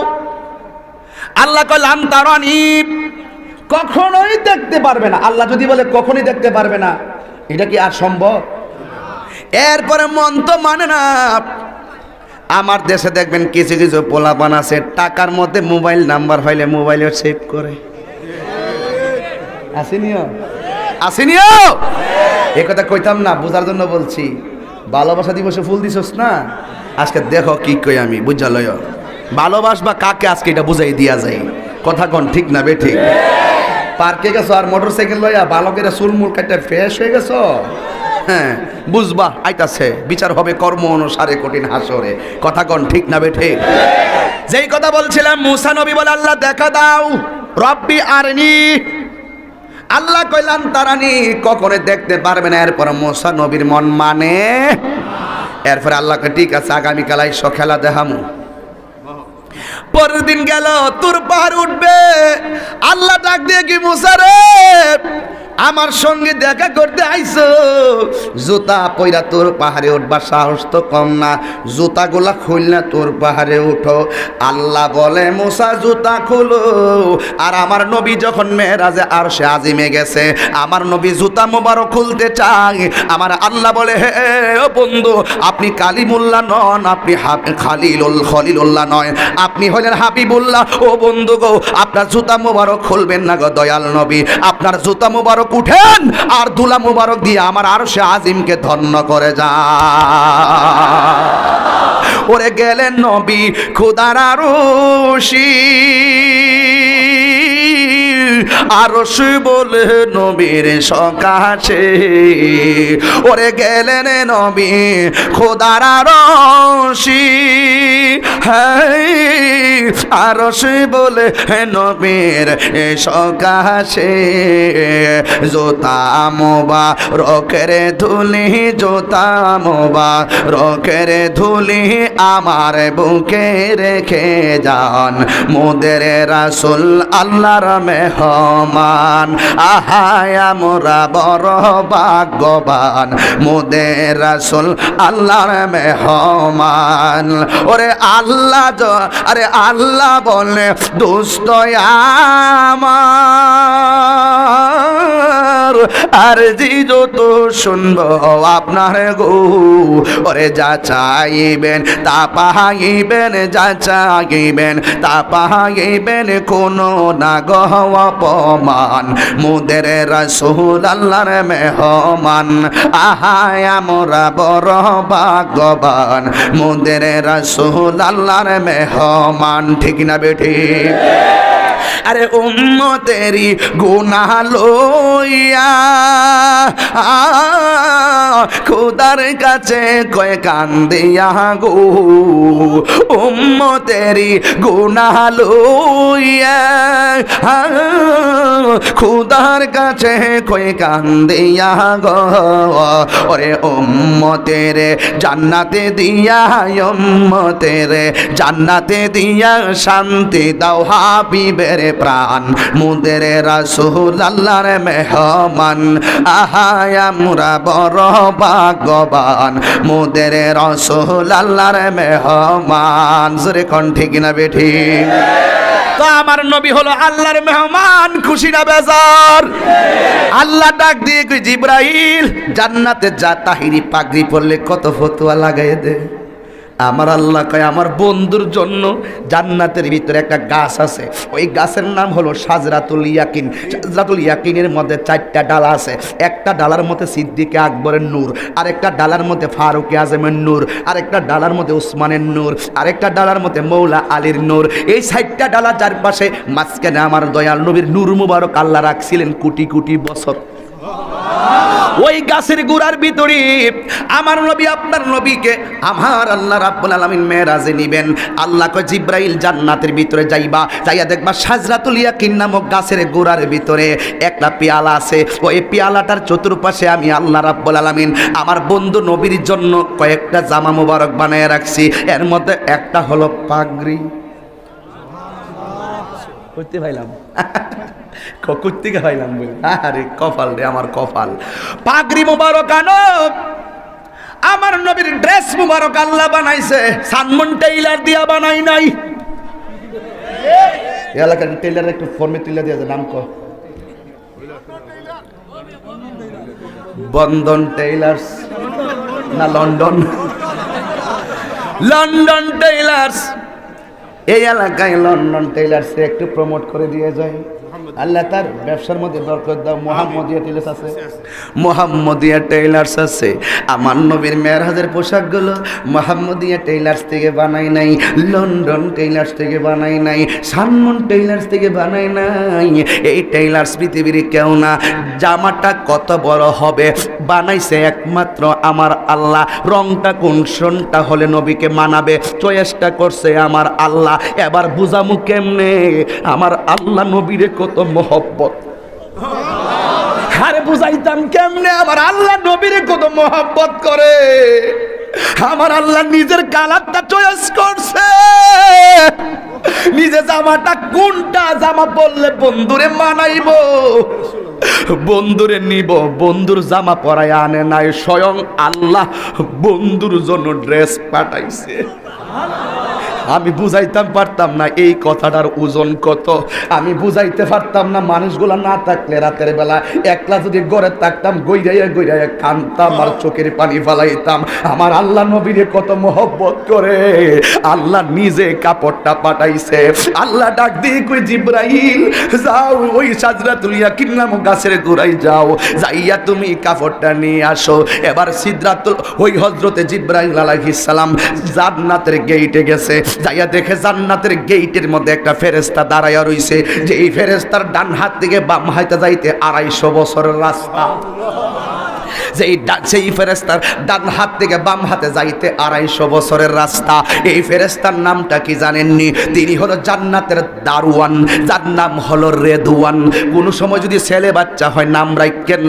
আল্লাহ কইলেন তারানি, কখনোই দেখতে পারবে না। আল্লাহ যদি বলে কখনোই দেখতে পারবে না, এটা কি আর সম্ভব? এরপরে মন তো মানে না। আমার দেশে দেখবেন কিছু কিছু পোলাপান আছে, টাকার মধ্যে মোবাইল নাম্বার হইলে মোবাইলে সেভ করে। আসেনিও আসেনিও এ কথা কইতাম না, বোঝার জন্য বলছি। ভালোবাসা দিবসে ফুল দিছস না, আজকে দেখো কি কই আমি, বুঝা লয়। ভালোবাসবা কাকে আজকে এটা বুঝাই দিয়া যায়। কথা কোন ঠিক না বে ঠিক? পার্কে গেছো আর মোটর সাইকেল লইয়া বালকের চুলমুল কাটে ফ্রেশ হয়ে গেছো, হ্যাঁ বুঝবা আইতাছে বিচার হবে কর্ম অনুসারে কঠিন হাসরে। কথা কোন ঠিক না বে ঠিক? যেই কথা বলছিলাম, মুসা নবী বলে আল্লাহ দেখা দাও, রব্বি আরনি। আল্লাহ কইলাম তারানি, কখনো দেখতে পারবে না। এরপর মুসা নবীর মন মানে, এরপরে আল্লাহকে ঠিক আছে আগামীকাল আইসো খেলা দেখামু। পরের দিন গেল, তোর পাহাড় উঠবে। আল্লাহ ডাক দিয়ে কি মুসা রে, আমার সঙ্গে দেখা করতে আইছো, জুতা পয়রা তোর পাহাড়ে উঠবার সাহস তো কম না, জুতাগুলা খুলনা তোর পাহাড়ে উঠো। আল্লাহ বলে মুসা জুতা খুলো। আর আমার নবী যখন মেরাজে আরশে আজিমে গেছে, আমার নবী জুতা মোবারক খুলতে চায়। আমার আল্লাহ বলে হে ও বন্ধু, আপনি কালিমুল্লাহ নন, আপনি খলিলুল্লাহ নয়, আপনি হলেন হাবিবুল্লাহ। ও বন্ধু গো, আপনার জুতা মোবারক খুলবেন না গো দয়াল নবী, আপনার জুতা মোবারক উঠেন আর দুলা মুবারক দিয়ে আমার আরশে আজিমকে ধন্য করে যা। ওরে গেলেন নবী খুদার আরশি, আরশ বলে নবীর সকাশে। ওরে গেলেন নবী খোদার আরশি, আরশ বলে নবীর সকাশে। জোতা মোবারকের ধুলি, জোতা মোবারকের ধুলি আমার বুকে রেখে যান মোদের রাসূল আল্লাহর মেহমান। আহায় আমরা বড় ভাগ্যবান, মোদের রাসূল আল্লাহর মেহমান। ওরে আল্লাহ আরে আল্লাহ বলে দোস্ত আমার, আর জি যত শুনবো আপনার গো। ওরে যা চাইবেন তা পাইবেন, যা চাইবেন তা পাইবেন, কোনো না গো অপমান, মোদের রাসূল আল্লাহর মেহমান। আহায় আমরা বড় ভাগ্যবান, মোদের রাসূল আল্লাহর মেহমান। ঠিক না বেঠি? আরে উম্মতেরি গুনাহ লইয়া খোদার কাছে কয় কান্দিয়া গো, উম্মতেরি গুনাহ লইয়া খোদার কাছে কয় কান্দিয়া গো। ওরে উম্মতেরে জান্নাতে দিয়া, উম্মতেরে জান্নাতে দিয়া শান্তি দাও হাবিবে মোদের প্রাণ মোদের রাসূল আল্লাহর মেহমান আহায় আমরা বড় ভাগ্যবান মোদের রাসূল আল্লাহর মেহমান জোরে কোন ঠিক না বেঠি তো আমার নবী হলো আল্লাহর মেহমান, খুশি না বেজার? আল্লাহ ডাক দিয়ে কই জিবরাইল জান্নাতে যা তাহিরি পাগড়ি পরলে কত ফতোয়া লাগাই দে। আমার আল্লাহ কয় আমার বন্ধুর জন্য জান্নাতের ভিতরে একটা গাছ আছে, ওই গাছের নাম হলো সাজরাতুল ইয়াকিন। সাজরাতুল ইয়াকিনের মধ্যে 4টা ডালা আছে, একটা ডালার মধ্যে সিদ্দিকে আকবরের নূর, আরেকটা ডালার মধ্যে ফারুকে আজমের নূর, আরেকটা ডালার মধ্যে উসমানের নূর, আরেকটা ডালার মধ্যে মৌলা আলীর নূর। এই 4টা ডালা চারপাশে, মাঝখানে আমার দয়াল নবীর নূর মুবারক আল্লাহ রাখছিলেন কোটি কোটি বছর। ওই গাছের গোড়ার ভিতরে আমার নবী আপনার নবীকে আমার আল্লাহ রাব্বুল আলামিন মেরাজে নিবেন। আল্লাহ কয় জিবরাইল জান্নাতের ভিতরে যাইবা, যাইয়া দেখবা সাজরাতুল ইয়াকিন নামক গাছের গোড়ার ভিতরে একটা পেয়ালা আছে। ওই পেয়ালাটার চতুর্পাশে আমি আল্লাহ রাব্বুল আলামিন আমার বন্ধু নবীর জন্য কয়েকটা জামা মোবারক বানায় রাখছি। এর মধ্যে একটা হলো পাগড়ি। করতে পাইলাম করতে পাইলাম বলে আরে কপাল রে আমার কপাল। পাগড়ি মোবারক আনো, আমার নবীর ড্রেস মোবারক আল্লাহ বানাইছে, সানমন টেইলার দিয়া বানাই নাই। এলাকার টেইলার একটু ফর্মে তুলে দিয়ে নাম ক বন্ধন টেইলার্স না লন্ডন, লন্ডন টেইলার্স। এই এলাকায় লন্ডন টেইলার্স একটু প্রমোট করে দিয়ে যায়। আল্লাহ তার ব্যবসার মধ্যে বরকত দাও। মোহাম্মদিয়া টেইলার্স আছে, মোহাম্মদিয়া টেইলার্স আছে। আমার নবীর মেরাজের পোশাকগুলো মোহাম্মদিয়া টেইলার্স থেকে বানাই নাই, লন্ডন টেইলার্স থেকে বানাই নাই, সানমন টেইলার্স থেকে বানাই নাই। এই টেইলার্স পৃথিবীর কেউ না। জামাটা কত বড় হবে বানাইছে একমাত্র আমার আল্লাহ। রংটা কোন শোনটা হলে নবীকে মানাবে চয়েসটা করছে আমার আল্লাহ। এবার বুঝামু কেমনে আমার আল্লাহ নবীরে কত মহব্বত। আরে বুঝাইতাম কেমনে আমার আল্লাহ নবীরে কত মহব্বত করে। আমার আল্লাহ নিজের কালারটা চয়েস করছে, নিজে জামাটা কোনটা জামা পরলে বন্ধুরে মানাইব, বন্ধুরে নিব। বন্ধুর জামা পরায় আনে নাই, স্বয়ং আল্লাহ বন্ধুর জন্য ড্রেস পাঠাইছে। আমি বুঝাইতাম পারতাম না এই কথাটার ওজন কত, আমি বুঝাইতে পারতাম না। মানুষগুলা না থাকলে রাতের বেলা একলা যদি ঘরে থাকতাম গইরাইয়া গইরাইয়া কানতাম আর চোখের পানি ফালাইতাম। আমার আল্লাহ নবীরে কত মহব্বত করে আল্লাহ নিজে কাপড়টা পাঠাইছে। আল্লাহ ডাক দিয়ে কই জিবরাইল যাও ওই সাজরাতুল ইয়াকিন নামক গাছের গোড়ায় যাও, যাইয়া তুমি কাপড়টা নিয়ে আসো। এবার সিদরাতুল ওই হযরতে জিবরাইল আলাইহিস সালাম জান্নাতের গেইটে গেছে, যাইয়া দেখে জান্নাতের গেইটের মধ্যে একটা ফেরেশতা দাঁড়াইয়া রইছে, যে এই ফেরেশতার ডান হাত থেকে বাম হাতে যাইতে 250 বছরের রাস্তা। সেই ফেরেশতার ডান হাত থেকে বাম হাতে যাইতে 250 বছরের রাস্তা। এই ফেরেশতার নামটা কি জানেননি? তিনি হলো জান্নাতের দারওয়ান, যার নাম হলো রেদওয়ান। কোন সময় যদি ছেলে বাচ্চা হয় নাম রাখবেন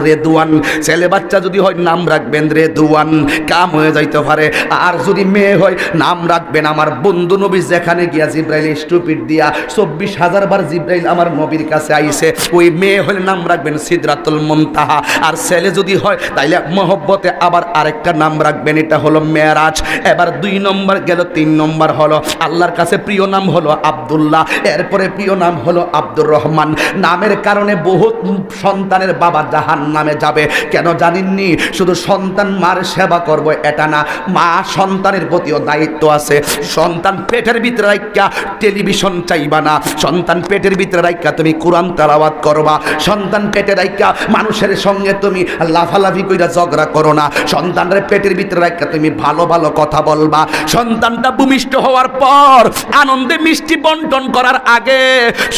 রেদওয়ান, ছেলে বাচ্চা যদি হয় নাম রাখবেন রেদওয়ান, কাম হয়ে যাইতে পারে। আর যদি মেয়ে হয় নাম রাখবেন আমার বন্ধু নবী যেখানে গিয়া জিবরাইল স্টুপিড দিয়া 24,000 বার জিবরাইল আমার নবীর কাছে আইছে, ওই মেয়ে হলে নাম রাখবেন সিদরাতুল মুনতাহা। আর ছেলে যদি হয় তাইলে মহব্বতে আবার আরেকটা নাম রাখবেন, এটা হলো মেরাজ। এবার 2 নম্বর গেল, 3 নম্বর হলো আল্লাহর কাছে প্রিয় নাম হলো আব্দুল্লাহ, এরপরে প্রিয় নাম হলো আব্দুর রহমান। নামের কারণে বহুত সন্তানের বাবা জাহান্নামে যাবে। কেন জানেননি? শুধু সন্তান মার সেবা করব এটা না, মা সন্তানের প্রতিও দায়িত্ব আছে। সন্তান পেটের ভিতরে রাখা টেলিভিশন চাইবা না, সন্তান পেটের ভিতরে রাখা তুমি কোরআন তেলাওয়াত করবা, সন্তান পেটে রাখা মানুষের সঙ্গে তুমি লাফালাফি কইরা ঝগড়া করো না, সন্তানের পেটের ভিতরে রাখা তুমি ভালো ভালো কথা বলবা। সন্তানটা ভূমিষ্ঠ হওয়ার পর আনন্দে মিষ্টি বন্টন করার আগে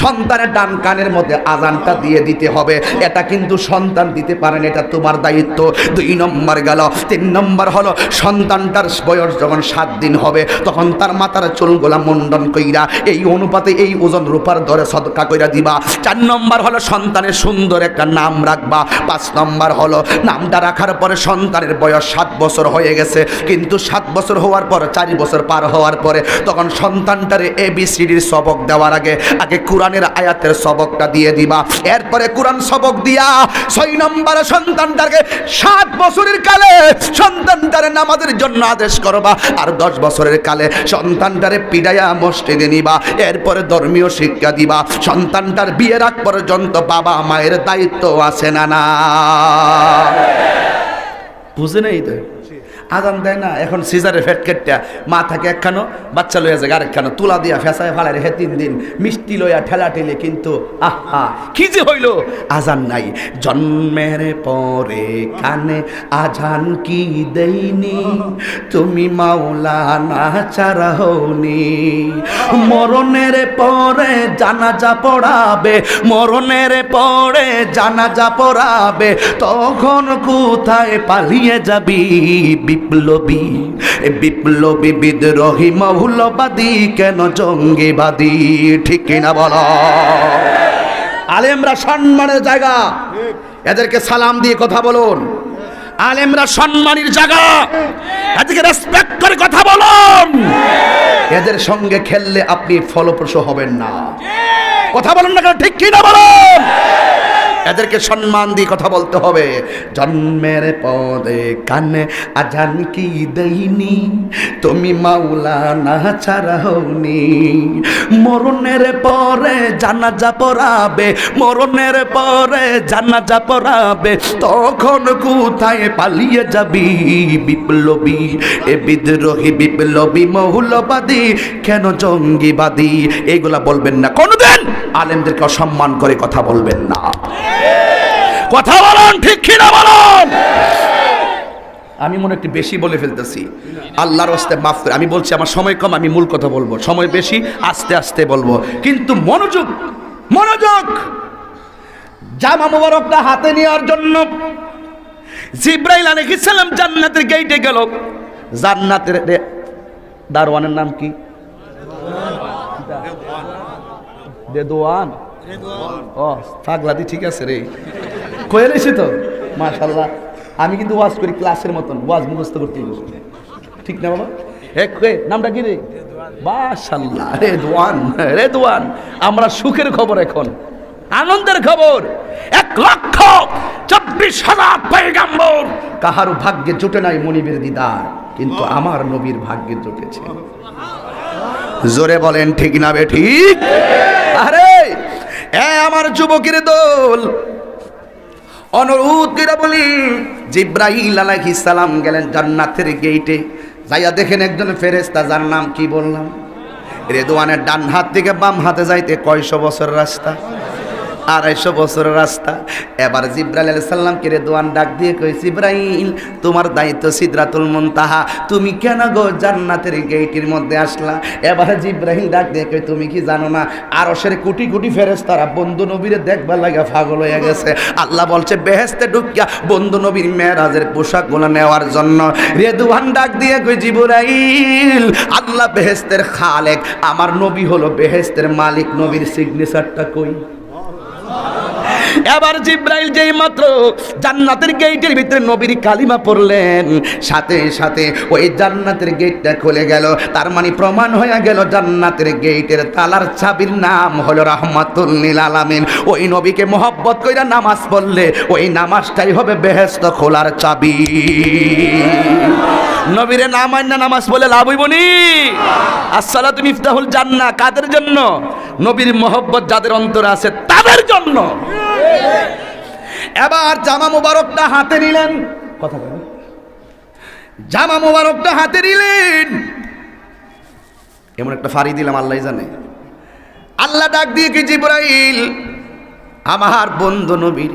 সন্তানের ডান কানের মধ্যে আজানটা দিয়ে দিতে হবে। এটা কিন্তু সন্তান দিতে পারেন, এটা তোমার দায়িত্ব। 2 নম্বর গেল। 3 নম্বর হলো সন্তানটার বয়স যখন 7 দিন হবে তখন তার মাথার চুলগুলা মুন্ডন কইরা এই অনুপাতে এই ওজন রূপার দরে সদকা কইরা দিবা। 4 নম্বর হলো সন্তানের সুন্দর একটা নাম রাখবা। 5 নম্বর হলো নামটা রাখার পরে সন্তানের বয়স 7 বছর হয়ে গেছে, কিন্তু 7 বছর হওয়ার পর 4 বছর পার হওয়ার পরে তখন সন্তানটারে ABCDর সবক দেওয়ার আগে কোরআনের আয়াতের সবকটা দিয়ে দিবা। এরপরে কোরআন সবক দিয়া 6 নম্বরে সন্তানটাকে 7 বছরের কালে সন্তানটারে নামাজের জন্য আদেশ করবা, আর 10 বছরের কালে সন্তানটারে পিড়াইয়া মসজিদে নিবা। এরপরে ধর্মীয় শিক্ষা দিবা। সন্তানটার বিয়ের আগ পর্যন্ত বাবা মায়ের দায়িত্ব আছে না না? বুঝে নেই তো? আজান দেয় না এখন সিজারে ফেট কেটটা মা থাকে একখানো, বাচ্চা লইয়া যায় আরেকখানো, তুলা দিয়া ফেসায় ফালারে হে 3 দিন মিষ্টি লইয়া ঠেলা ঠেলে, কিন্তু আহা কি যে হইল, আজান নাই। জন্মের পরে কানে আজান কি দেইনি, তুমি মাওলানা ছাড়া হওনি। মরণের পরে জানাজা পড়াবে, মরণের পরে জানাজা পড়াবে, তখন কোথায় পালিয়ে যাবি বিপ্লবী, বিপ্লবী বিদ্রোহী মৌলবাদী কেন জঙ্গিবাদী, ঠিক কিনা বলো? আলেমরা সম্মানের জায়গা, এদেরকে সালাম দিয়ে কথা বলুন। আলেমরা সম্মানের জায়গা, এদেরকে রেসপেক্ট করে কথা বলুন। এদের সঙ্গে খেললে আপনি ফলপ্রসূ হবেন না। কথা বলুন না কেন, ঠিক কিনা বলুন? এদেরকে সম্মান দিয়ে কথা বলতে হবে। জন্মের পরে কানে আজান কি দেইনি, তুমি মাওলানা ছাড়া হওনি। মরণের পরে জানাজা পড়াবে, মরণের পরে জানাজা পড়াবে, তখন কোথায় পালিয়ে যাবি বিপ্লবী, এ বিদ্রোহী বিপ্লবী মৌলবাদী কেন জঙ্গিবাদী। এইগুলা বলবেন না কোনদিন। আলেমদেরকে অসম্মান করে কথা বলবেন না। কথা বলুন, ঠিক কিনা বলুন? আমি মনে একটু বেশি বলে ফেলতেছি, আল্লাহর রাস্তে মাফ করে। আমি বলছি আমার সময় কম, আমি মূল কথা বলবো, সময় বেশি আস্তে আস্তে বলবো, কিন্তু মনোযোগ মনোযোগ। জামা মুবারকটা হাতে নেওয়ার জন্য জিবরাইল আলাইহিস সালাম জান্নাতের গেটে গেল। জান্নাতের দারওয়ানের নাম কি? দেদওয়ান। ও পাগলাদি, ঠিক আছে রে, কয়ে রয়েছি তো মাশাআল্লাহ। আমি কিন্তু ওয়াজ করি ক্লাসের মতন, ওয়াজ মুখস্থ করতে, ঠিক না বাবা? নামটা কি রে? মাশাআল্লাহ, রেদওয়ান। রেদওয়ান। আমরা সুখের খবর, এখন আনন্দের খবর। 1,24,000 পয়গম্বর, কাহারও ভাগ্যে জুটে নাই মনিবের দিদার, কিন্তু আমার নবীর ভাগ্যে জুটেছে। জোরে বলেন ঠিক না বে ঠিক? আরে আমার যুবকের দল, অনুরোধ করে বলি, জিবরাইল আলাইহিস সালাম গেলেন জান্নাতের গেটে। যাইয়া দেখেন একজন ফেরেশতা, যার নাম কি বললাম, রেদওয়ানের ডান হাত থেকে বাম হাতে যাইতে কয়শো বছর রাস্তা? 250 বছরের রাস্তা। এবার জিবরাইল আলাইহিস সালামকে রেদওয়ান ডাক দিয়ে কই, জিবরাইল তোমার দায়িত্ব সিদরাতুল মুনতাহা, তুমি কেন গো জান্নাতের গেটের মধ্যে আসলা? এবার জিবরাইল ডাক দিয়ে কই, তুমি কি জানো না আরশের কোটি কোটি ফেরেশতারা বন্ধু নবীরে দেখবার লাগা পাগল হয়ে গেছে। আল্লাহ বলছে বেহেশতে ঢুকিয়া বন্ধু নবীর মেরাজের পোশাকগুলো নেওয়ার জন্য। রেদওয়ান ডাক দিয়ে কই, জিবরাইল আল্লাহ বেহেশতের খালেক, আমার নবী হলো বেহেশতের মালিক, নবীর সিগনেচারটা কই? এবার জিবরাইল যেই মাত্র জান্নাতের গেটের ভিতরে নবীর কালিমা পড়লেন, সাথে সাথে ওই জান্নাতের গেটটা খুলে গেল। তার মানে প্রমাণ হয়ে গেল জান্নাতের গেটের তালার চাবির নাম হলো রাহমাতুল লিল আলামিন। ওই নবীকে মহব্বত কইরা নামাজ পড়লে ওই নামাজটাই হবে বেহেশত খোলার চাবি। নবীরে না মান্য নামাজ পড়লে লাভ হইব নি? আসসালাতু মিফতাহুল জান্নাহ কাদের জন্য? নবীর মহব্বত যাদের অন্তরে আছে তাদের জন্য। এবার জামা মুবারকটা হাতে নিলেন, কথা বলেন, জামা মুবারকটা হাতে নিলেন, এমন একটা ফাড়ি দিলাম আল্লাহ জানে। আল্লাহ ডাক দিয়ে কি, জিবরাইল আমার বন্ধু নবীর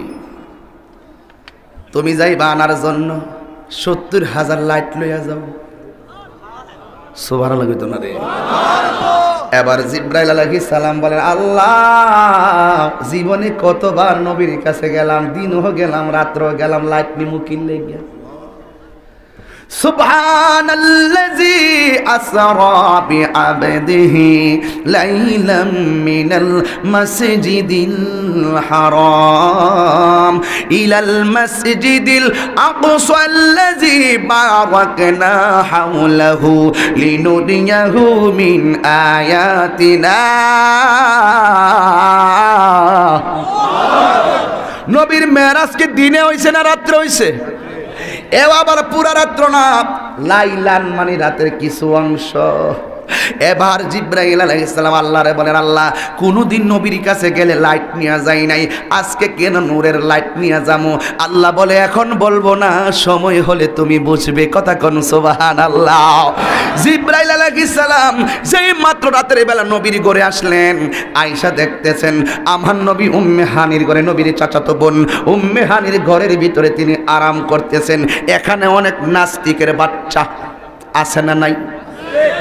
তুমি যাইবা আনার জন্য 70,000 লাইট লইয়া যাও। সুবহানাল্লাহ কইতো না রে। এবার জিবরাইল আলাইহিস সালাম বলেন, আল্লাহ জীবনে কতবার নবীর কাছে গেলাম, দিনও গেলাম রাত্রও গেলাম, লাইট নিমু কিনলে গিয়া সুবহানাল্লাযী আসরা বিআবদিহি লাইলাম মিনাল মাসজিদিল হারাম ইলাল মাসজিদিল আকসাল্লাযী বারাকনা হাওলাহু লিনুরিয়াহু মিন আয়াতিনা। নবীর মেরাজ কি দিনে হইছে না রাত্রে হইছে? এ আবার পুরা রাত্র না, লাইলান মানে রাতের কিছু অংশ। এবার জিব্রাইল আলাইহিস সালাম আল্লাহরে বলেন, আল্লাহ কোনদিন নবীর কাছে গেলে লাইট নিয়ে যাই নাই, আজকে কেন নূরের লাইট নিয়ে যাবো? আল্লাহ বলে, এখন বলবো না, সময় হলে তুমি বুঝবে। কথা কোন সুবহানাল্লাহ। জিব্রাইল আলাইহিস সালাম যেই মাত্র রাতের বেলা নবীর ঘরে আসলেন, আয়েশা দেখতেছেন আমার নবী উম্মে হানির ঘরে, নবীর চাচাতো বোন উম্মে হানির ঘরের ভিতরে তিনি আরাম করতেছেন। এখানে অনেক নাস্তিকের বাচ্চা আছে না নাই?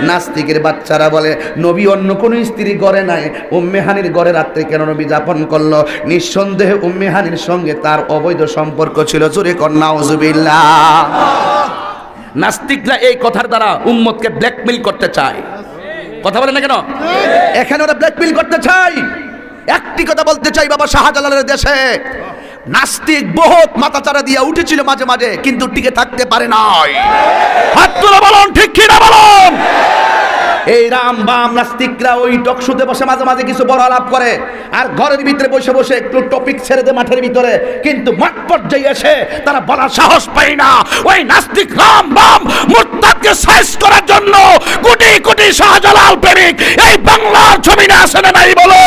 নাস্তিকের বাচ্চারা বলে নবী অন্য কোন স্ত্রী ঘরে নাই, উম্মে হানির ঘরে রাত্রে কেন নবী যাপন করলো? নিঃসন্দেহে উম্মে হানির সঙ্গে তার অবৈধ সম্পর্ক ছিল। জোরে কর নাউজুবিল্লাহ। নাস্তিকরা এই কথার দ্বারা উম্মতকে ব্ল্যাকমেইল করতে চায়। কথা বলে না কেন? এখানে ওরা ব্ল্যাকমেইল করতে চায়। একটি কথা বলতে চাই, বাবা শাহজালালের দেশে নাস্তিক বহুত মাথাচাড়া দিয়ে উঠেছিল মাঝে মাঝে, কিন্তু টিকে থাকতে পারে নাই। হাত তুলে বলুন ঠিক কি না বলুন। এই রাম বাম নাস্তিকরা ওই টকশুতে বসে মাঝে মাঝে কিছু বড় আলাপ করে, আর ঘরের ভিতরে বসে বসে একটু টপিক ছেড়ে দেয় মাঠের ভিতরে, কিন্তু মাঠ পর্যায়ে এসে তারা বলার সাহস পায় না। ওই নাস্তিক রাম বাম মুরতাদকে সাইজ করার জন্য কোটি কোটি শাহজালাল প্রেমিক এই বাংলার জমিনে আসে না নাই বলো?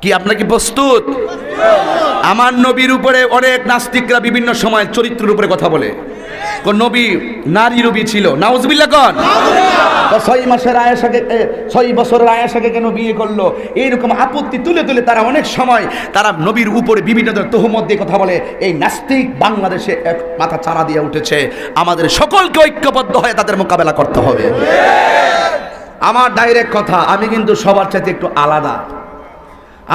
কি আপনার কি প্রস্তুত? আমার নবীর উপরে অনেক নাস্তিকরা বিভিন্ন সময় চরিত্রের উপরে কথা বলে। কোন নবী নারী রূপী ছিল, নাউজুবিল্লাহ কোন? 6 মাসের আয়েশাকে 6 বছরের আয়েশাকে কেন বিয়ে করলো? এইরকম আপত্তি তুলে তুলে তারা অনেক সময় তারা নবীর উপরে বিভিন্ন ধরনের তহমত দিয়ে কথা বলে। এই নাস্তিক বাংলাদেশে এক মাথা চারা দিয়ে উঠেছে। আমাদের সকলকে ঐক্যবদ্ধ হয়ে তাদের মোকাবেলা করতে হবে। আমার ডাইরেক্ট কথা, আমি কিন্তু সবার চাইতে একটু আলাদা।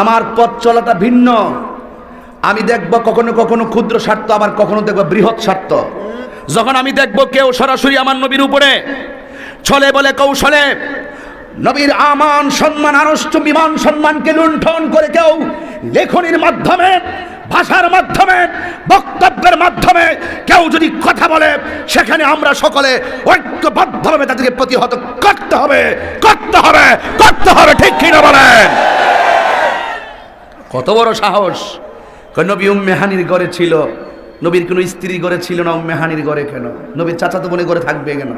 আমার পথ চলাটা ভিন্ন। আমি দেখব কখনো কখনো ক্ষুদ্র স্বার্থ, আবার কখনো দেখব বৃহৎ স্বার্থ। যখন আমি দেখব কেউ সরাসরি আমার নবীর উপরে ছলে বলে কৌশলে নবীর আমান সম্মান, আরষ্ট বিমান সম্মানকে লুণ্ঠন করে কেউ লেখনির মাধ্যমে, ভাষার মাধ্যমে, বক্তব্যের মাধ্যমে কেউ যদি কথা বলে, সেখানে আমরা সকলে ঐক্যবদ্ধভাবে তাদেরকে প্রতিহত করতে হবে, করতে হবে, করতে হবে। ঠিক কিনা বলেন? কত বড় সাহস! নবী উম্মে হানির ঘরে ছিল, নবীর কোনো স্ত্রী ঘরে ছিল না। উম্মে হানির ঘরে কেন? নবীর চাচাতো বোনের ঘরে থাকবে কেন?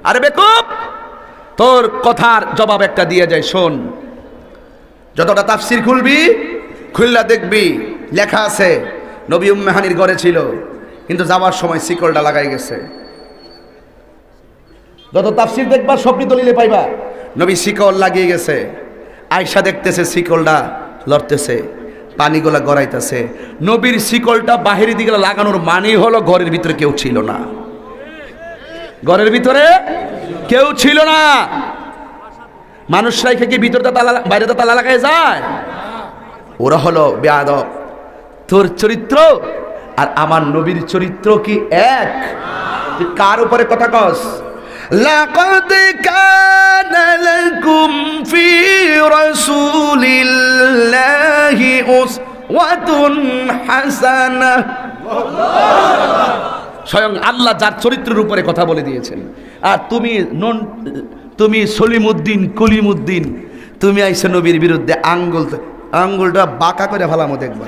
আরে বেকুব, তোর কথার জবাব একটা দিয়ে যায়, শোন। যতটা তাফসির খুলবি, খুললা দেখবি লেখা আছে নবী উম্মে হানির ঘরে ছিল, কিন্তু যাওয়ার সময় শিকলটা লাগাই গেছে। যত তাফসির দেখবা সবটি দলিলে পাইবা নবী শিকল লাগিয়ে গেছে। আয়েশা দেখতেছে শিকলটা লড়তেছে, পানিগুলা গড়াইতেছে। নবীর শিকলটা বাহিরের দিকে লাগানোর মানে হলো ঘরের ভিতরে কেউ ছিল না। ঘরের ভিতরে কেউ ছিল না। মানুষরাই কি ভিতরে তালা, বাইরে তালা লাগায় যায়? ওরা হলো বেয়াদব। তোর চরিত্র আর আমার নবীর চরিত্র কি এক? তুই কার উপরে কথা কস? লাকাদ কানা লাকুম ফি রাসূলিল্লাহি উসওয়াতুন হাসানাহ। স্বয়ং আল্লাহ যার চরিত্রের উপরে কথা বলে দিয়েছেন। আর তুমি সলিমউদ্দিন কলিমউদ্দিন, তুমি আইসা নবীর বিরুদ্ধে আঙ্গুলটা বাঁকা করে ফেলামো। দেখবা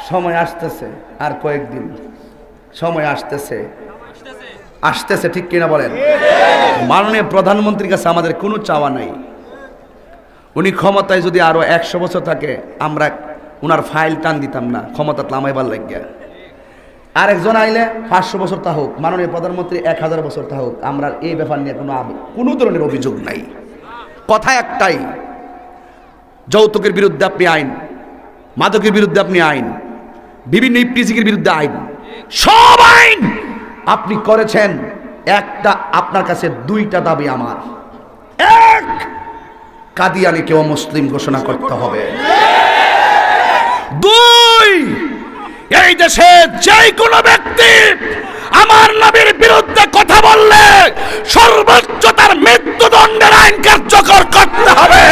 সময় আসতেছে, আর কয়েকদিন সময় আসতেছে, আসতেছে। ঠিক কিনা বলেন? মাননীয় প্রধানমন্ত্রীর কাছে আমাদের কোনো চাওয়া নাই। উনি ক্ষমতায় যদি আরো 100 বছর থাকে, আমরা উনার ফাইল টান দিতাম না, ক্ষমতা লামাইবার লাগিয়া। আরেকজন আইলে 500 বছর তা হোক, মাননীয় প্রধানমন্ত্রী 1000 বছর তা হোক, আমরা এই ব্যাপার নিয়ে কোনো ধরনের অভিযোগ নাই। কথা একটাই, যৌতুকের বিরুদ্ধে আপনি আইন, মাদকের বিরুদ্ধে আপনি আইন, বিভিন্ন ইফটিজিকের বিরুদ্ধে আইন, সব আইন আপনি করেছেন। একটা আপনার কাছে দুইটা দাবি আমার। এক, কাদিয়ানীকে অমুসলিম ঘোষণা করতে হবে। দুই, এই দেশে যে কোনো ব্যক্তি আমার নবীর বিরুদ্ধে কথা বললে সর্বোচ্চ তার মৃত্যুদণ্ডের আইন কার্যকর করতে হবে।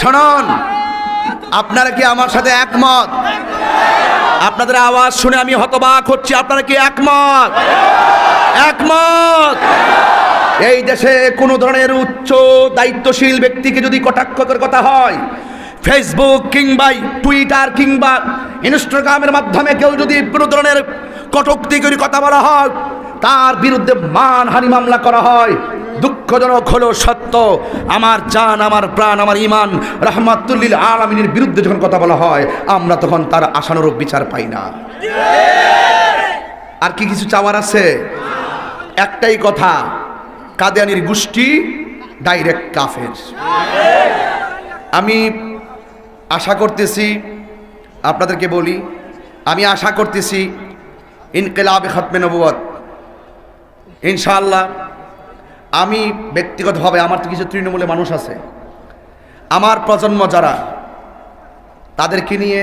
শুনুন, আপনারা কি আমার সাথে একমত? আপনাদের আওয়াজ শুনে আমি হতবাক হচ্ছি। আপনারা কি একমত? একমত। এই দেশে কোনো ধরনের উচ্চ দায়িত্বশীল ব্যক্তিকে যদি কটাক্ষ করে কথা হয়, ফেসবুক কিংবা টুইটার কিংবা ইনস্টাগ্রামের মাধ্যমে কেউ যদি কোনো ধরনের কটূক্তি করে কথা বলা হয়, তার বিরুদ্ধে মানহানি মামলা করা হয়। দুঃখজনক হলো সত্য, আমার জান, আমার প্রাণ, আমার ইমান রাহমাতুল্লিল আলামিনের বিরুদ্ধে যখন কথা বলা হয়, আমরা তখন তার আশানুরূপ বিচার পাই না। আর কি কিছু চাওয়ার আছে? একটাই কথা, কাদিয়ানীর গোষ্ঠী ডাইরেক্ট কাফের। আমি আশা করতেছি, আপনাদেরকে বলি, আমি আশা করতেছি ইনকিলাবে খতমে নবুয়ত ইনশাআল্লাহ, আমি ব্যক্তিগতভাবে, আমার তো কিছু তৃণমূলে মানুষ আছে, আমার প্রজন্ম যারা, তাদেরকে নিয়ে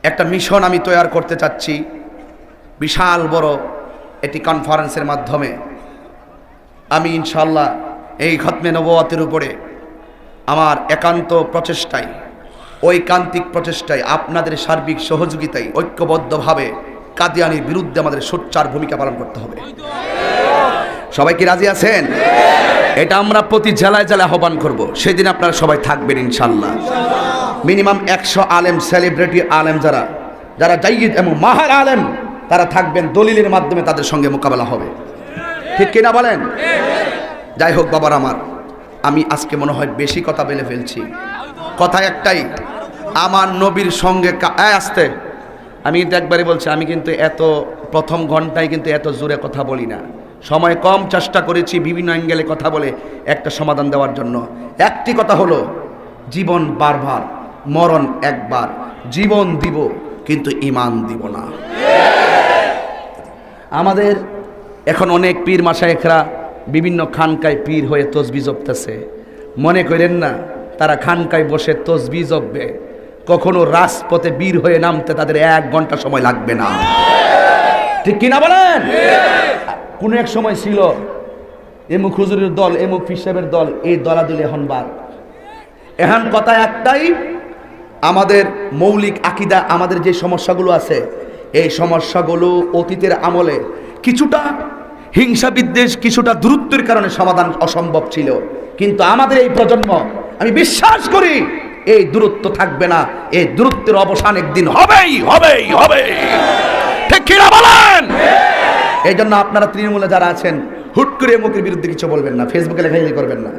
একটা মিশন আমি তৈরি করতে চাচ্ছি। বিশাল বড় একটি কনফারেন্সের মাধ্যমে আমি ইনশাআল্লাহ এই খতমে নবুয়তের উপরে আমার একান্ত প্রচেষ্টায়, ঐকান্তিক প্রচেষ্টায়, আপনাদের সার্বিক সহযোগিতায় ঐক্যবদ্ধভাবে কাদিয়ানীর বিরুদ্ধে আমাদের সোচ্চার ভূমিকা পালন করতে হবে। সবাই কি রাজি আছেন? এটা আমরা প্রতি জেলায় জেলায় আহ্বান করব। সেদিন আপনারা সবাই থাকবেন ইনশাআল্লাহ। মিনিমাম 100 আলেম, সেলিব্রিটি আলেম, যারা যারা জাইয়িদ এবং মাহার আলেম, তারা থাকবেন। দলিলের মাধ্যমে তাদের সঙ্গে মোকাবেলা হবে। ঠিক কিনা বলেন? যাই হোক বাবার আমার, আমি আজকে মনে হয় বেশি কথা বলে ফেলছি। কথা একটাই, আমার নবীর সঙ্গে আসতে, আমি কিন্তু একবারই বলছি, আমি কিন্তু এত প্রথম ঘন্টায় কিন্তু এত জোরে কথা বলি না। সময় কম, চেষ্টা করেছি বিভিন্ন অ্যাঙ্গেলে কথা বলে একটা সমাধান দেওয়ার জন্য। একটি কথা হলো, জীবন বারবার, মরণ একবার। জীবন দিব কিন্তু ঈমান দিব না। আমাদের এখন অনেক পীর মাশায়েখরা বিভিন্ন খানকায় পীর হয়ে তসবিহ জপতেছে। মনে করেন না তারা খানকায় বসে তসবিহ জপবে, কখনো রাজপথে বীর হয়ে নামতে তাদের 1 ঘন্টা সময় লাগবে না। ঠিক কিনা বলেন? কোন এক সময় ছিল এমুক হুজুরের দল, এমুক পীর সাহেবের দল, এই দলাদলি এখন বাদ। এখন কথা একটাই, আমাদের মৌলিক আকীদা, আমাদের যে সমস্যাগুলো আছে, এই সমস্যাগুলো অতীতের আমলে কিছুটা হিংসা বিদ্বেষ, কিছুটা দূরত্বের কারণে সমাধান অসম্ভব ছিল। কিন্তু আমাদের এই প্রজন্ম, আমি বিশ্বাস করি এই দূরত্ব থাকবে না। এই দূরত্বের অবসান একদিন হবেই হবেই হবে। ঠিক কিনা বলেন? এই জন্য আপনারা তৃণমূলে যারা আছেন, হুট করে মুখের বিরুদ্ধে কিছু বলবেন না, ফেসবুকে লেখালেখি করবেন না।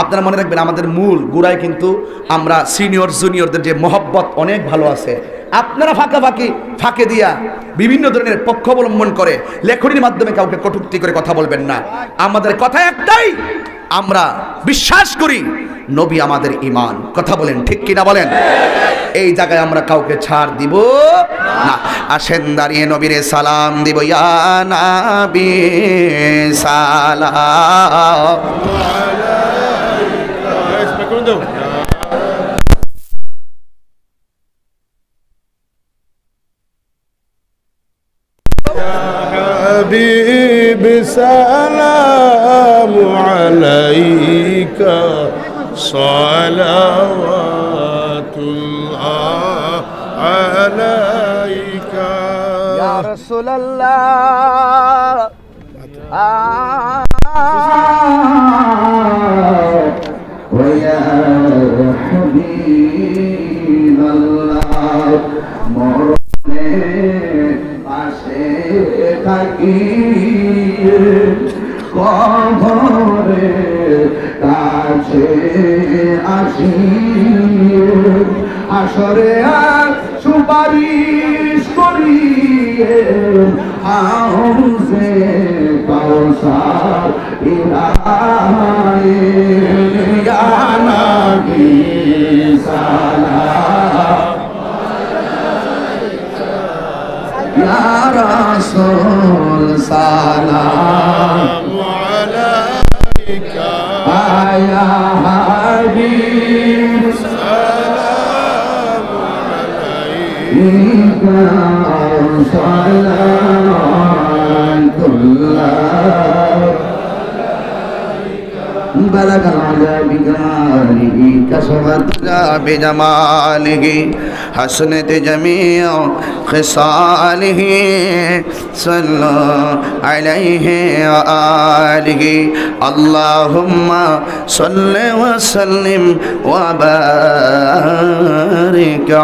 আপনারা মনে রাখবেন, আমাদের মূল গোড়ায় কিন্তু আমরা সিনিয়র জুনিয়রদের যে মহব্বত অনেক ভালো আছে। আপনারা ফাঁকে দিয়া বিভিন্ন ধরনের পক্ষ অবলম্বন করে লেখনির মাধ্যমে কাউকে কটূক্তি করে কথা বলবেন না। আমাদের কথা একটাই, আমরা বিশ্বাস করি নবী আমাদের ঈমান। কথা বলেন, ঠিক কিনা বলেন? এই জায়গায় আমরা কাউকে ছাড় দিব না। আসেন দাঁড়িয়ে নবীরে সালাম দিব। ইয়া নবী সালাম حبيب سلام عليك صلوات الله عليك يا رسول الله ويا حبيب الله মরণে পাশে থাকি কবরে আসরে আর সুপারিশ করিয়ে হাউসে কাউসার ইলাহি ইয়া নবী সালাম ইয়া রাসূল সালাম عليك ইয়া হাবিব سلام عليك بلغ العلا بكماله كشفت بجماله حسنت جميع خصاله صلوا عليه وآله اللهم صل وسلم وبارك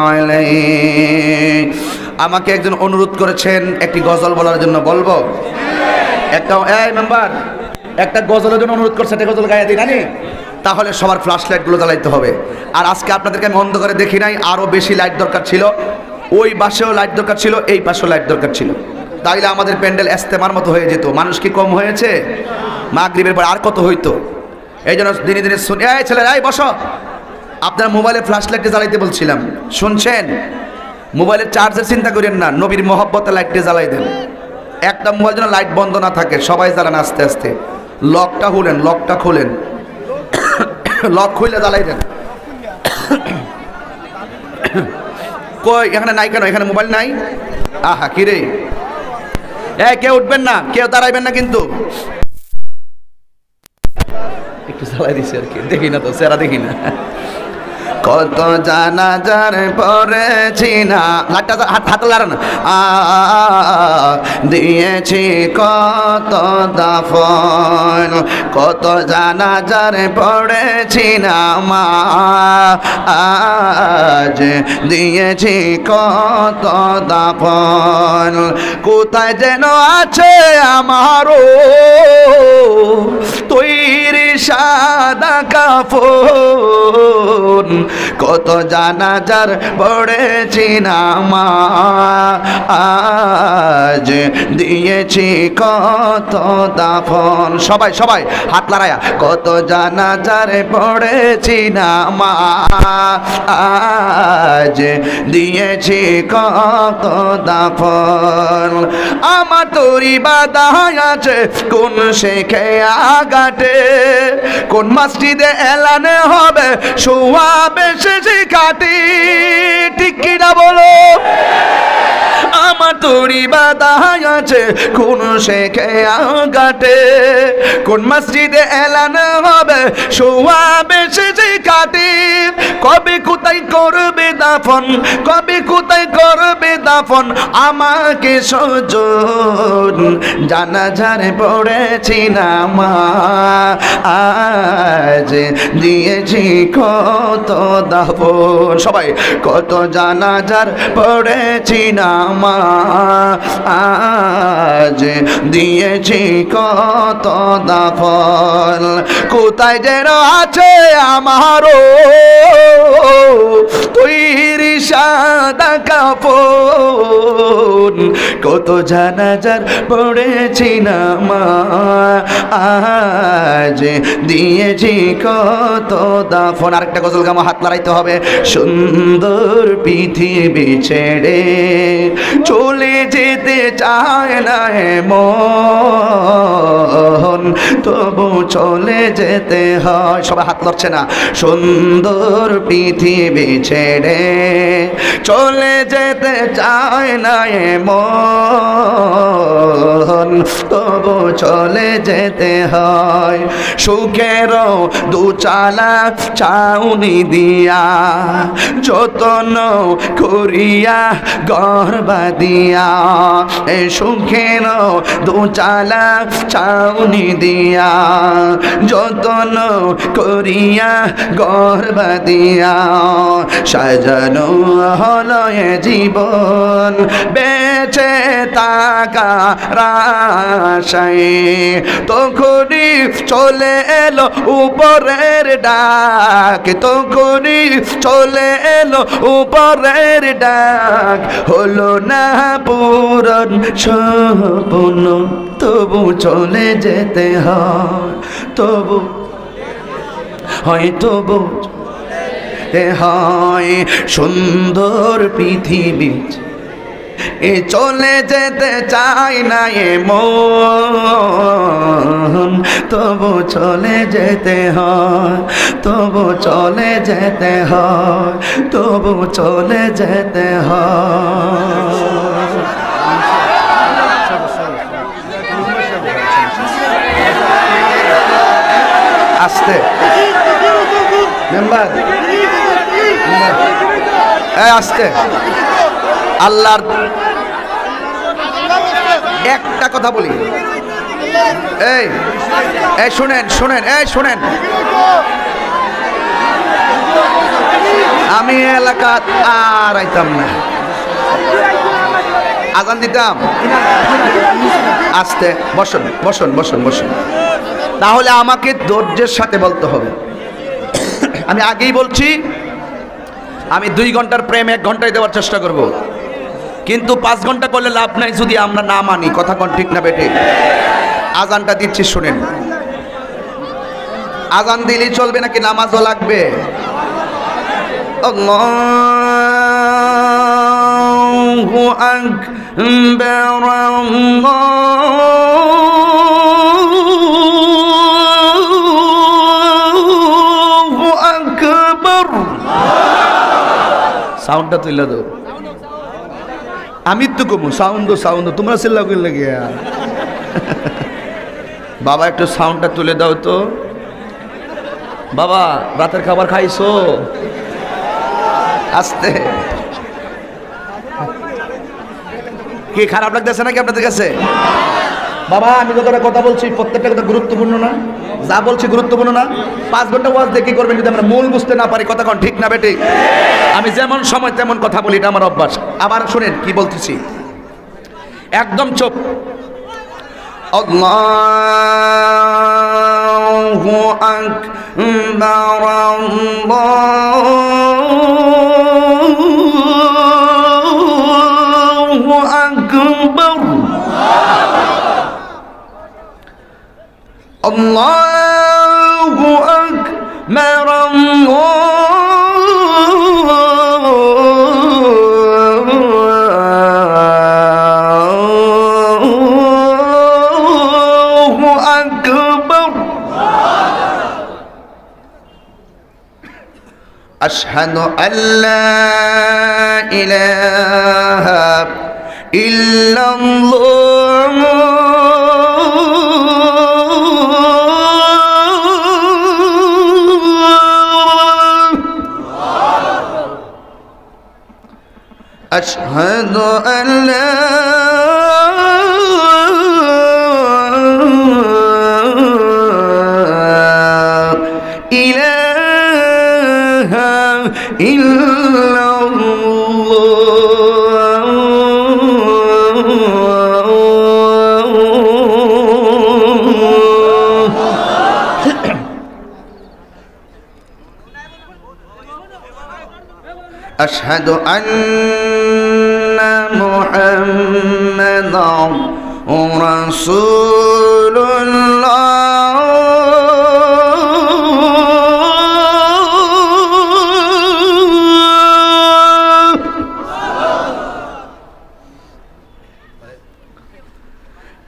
عليه আমাকে একজন অনুরোধ করেছেন একটি গজল বলার জন্য, বলবো? একটা এই মেম্বার একটা গজলের জন্য অনুরোধ করছে, একটা গজল গায়ে দিই নানি, তাহলে সবার ফ্ল্যাশ লাইটগুলো জ্বালাইতে হবে। আর আজকে আপনাদেরকে আমি অন্ধকারে দেখি নাই, আরও বেশি লাইট দরকার ছিল। ওই পাশেও লাইট দরকার ছিল, এই পাশেও লাইট দরকার ছিল, তাইলে আমাদের প্যান্ডেল ইস্তেমার মতো হয়ে যেত। মানুষ কি কম হয়েছে? মাগরিবের পর আর কত হইতো? এই জন্য দিনে দিনে শুনে, এই ছেলেরা এই বসো, আপনার মোবাইলে ফ্ল্যাশ লাইটে জ্বালাইতে বলছিলাম, শুনছেন? মোবাইলের চার্জের চিন্তা করেন না, নবীর মহব্বতে লাইটটা জ্বালাই দেন। একটা মোবাইল যেন লাইট বন্ধ না থাকে, সবাই জ্বালান আস্তে আস্তে। লকটা খুলেন, লকটা খুলেন, লক খুলে জ্বালাই দেন। কই এখানে নাই কেন? এখানে মোবাইল নাই? আহা কি রে, কেউ উঠবেন না, কেউ দাঁড়াইবেন না কিন্তু। একটু জ্বালাই দিছি আর কি, দেখি না তো, সেরা দেখি না। কত জানাজার পড়েছি না, হাতে লাগান, দিয়েছি কত দাফন, কত জানাজার পড়েছি না মা, আজ দিয়েছি কত দাফন, কোথায় যেন আছে আমারও তৈরি সাদা কাফন, কত জানাজার পড়েছি না মা, আজ দিয়েছি কত দাফন। সবাই সবাই হাত লড়ায়া, কত জানাজার পড়েছি না মা, আজ দিয়েছি কত দাফন। আমার তরি বাধা আছে কোন শেখে আগাটে, কোন মসজিদে এলানে হবে সোয়াবে শেষে কাটি, ঠিক কিনা বলো? আমার তরি বাধা আছে কোন শেখে আগাটে, কোন মসজিদে এলান হবে সোয়াবে শেষে কাটি, কবে কোথায় করবে দাফন, কবে কোথায় করবে দাফন আমাকে সজন, জানাজারে পড়েছি না মা, আজ দিয়েছি কত দাফন। সবাই কত জানাজার পড়েছি না মা, আজ দিয়েছি কত দাফন, কোথায় যেন আছে আমারও তৈরি সাদা কাফন, কত জানাজার পড়েছি না মা, আজ দিয়েছি কত দাফন। আরেকটা গজল গামা, হাত লড়াইতে হবে। সুন্দর পৃথিবী ছেড়ে চলে যেতে চায় না মন, তবু চলে যেতে হয়। সবাই হাত লড়ছে না। সুন্দর পৃথিবী ছেড়ে চলে যেতে চায় না মন, তবু চলে যেতে হয়। সুখেরও দুচালা চাউনি দিয়া যতন করিয়া গর্বা দিয়া, এ সুখেরও দুচালা চাউনি দিয়া যতন করিয়া গর্বা দিয়া, সাজানো হলো এ জীবন বেঁচে থাকার আশায়, তখনই চলে এলো উপরের ডাক, তখনই চলে এলো উপরের ডাক, হলো না পূরণ স্বপ্ন, তবু চলে যেতে হয়, তবু হয়, তবু হয় সুন্দর পৃথিবী, এ চলে যেতে চাই না এ মন, তবু চলে যেতে হয়, তবু চলে যেতে হয়, তবু চলে যেতে হয়। আস্তে মেম্বার, আস্তে। আল্লাহর একটা কথা বলি, এই এই শুনেন শুনেন, এই শুনেন, আমি এলাকা আর আইতাম না, আজান দিতাম। আস্তে বসুন বসুন বসুন বসুন, তাহলে আমাকে ধৈর্যের সাথে বলতে হবে। আমি আগেই বলছি, আমি 2 ঘন্টার প্রেম 1 ঘন্টায় দেওয়ার চেষ্টা করব, কিন্তু 5 ঘন্টা করলে লাভ নাই যদি আমরা না মানি। কথা কোন ঠিক না বেঠে? আজানটা দিচ্ছি শুনেন। আজান দিলেই চলবে নাকি নামাজও লাগবে? আল্লাহু আকবার, আল্লাহু আকবার। সাউন্ডটা তুলে দাও। আমি তো কমু সাউন্ড সাউন্ড, তোমরা চিল্লা করলে গিয়া। বাবা একটু সাউন্ডটা তুলে দাও তো। বাবা রাতের খাবার খাইছো? আস্তে। কি খারাপ লাগতেছে নাকি আপনাদের কাছে? বাবা আমি যতটা কথা বলছি প্রত্যেকটা কথা গুরুত্বপূর্ণ না? যা বলছি গুরুত্বপূর্ণ না? 5 ঘন্টা ওয়াজ দিয়ে কি করবেন যদি আমরা মূল বুঝতে না পারি? কথা কোন ঠিক না বেটি? আমি যেমন সময় তেমন কথা বলি, এটা আমার অভ্যাস। আবার শুনেন কি বলতেছি, একদম চুপ। আল্লাহু আকবার, আল্লাহু আকবার, আল্লাহু আকবার, আল্লাহু আকবার। আশহাদু আল্লা ইলাহা ইল্লাল্লাহ, আশহাদু আল্লা ইলাহা ইল্লাল্লাহ, আশহাদু আন্না মুহাম্মাদান রাসূলুল্লাহ,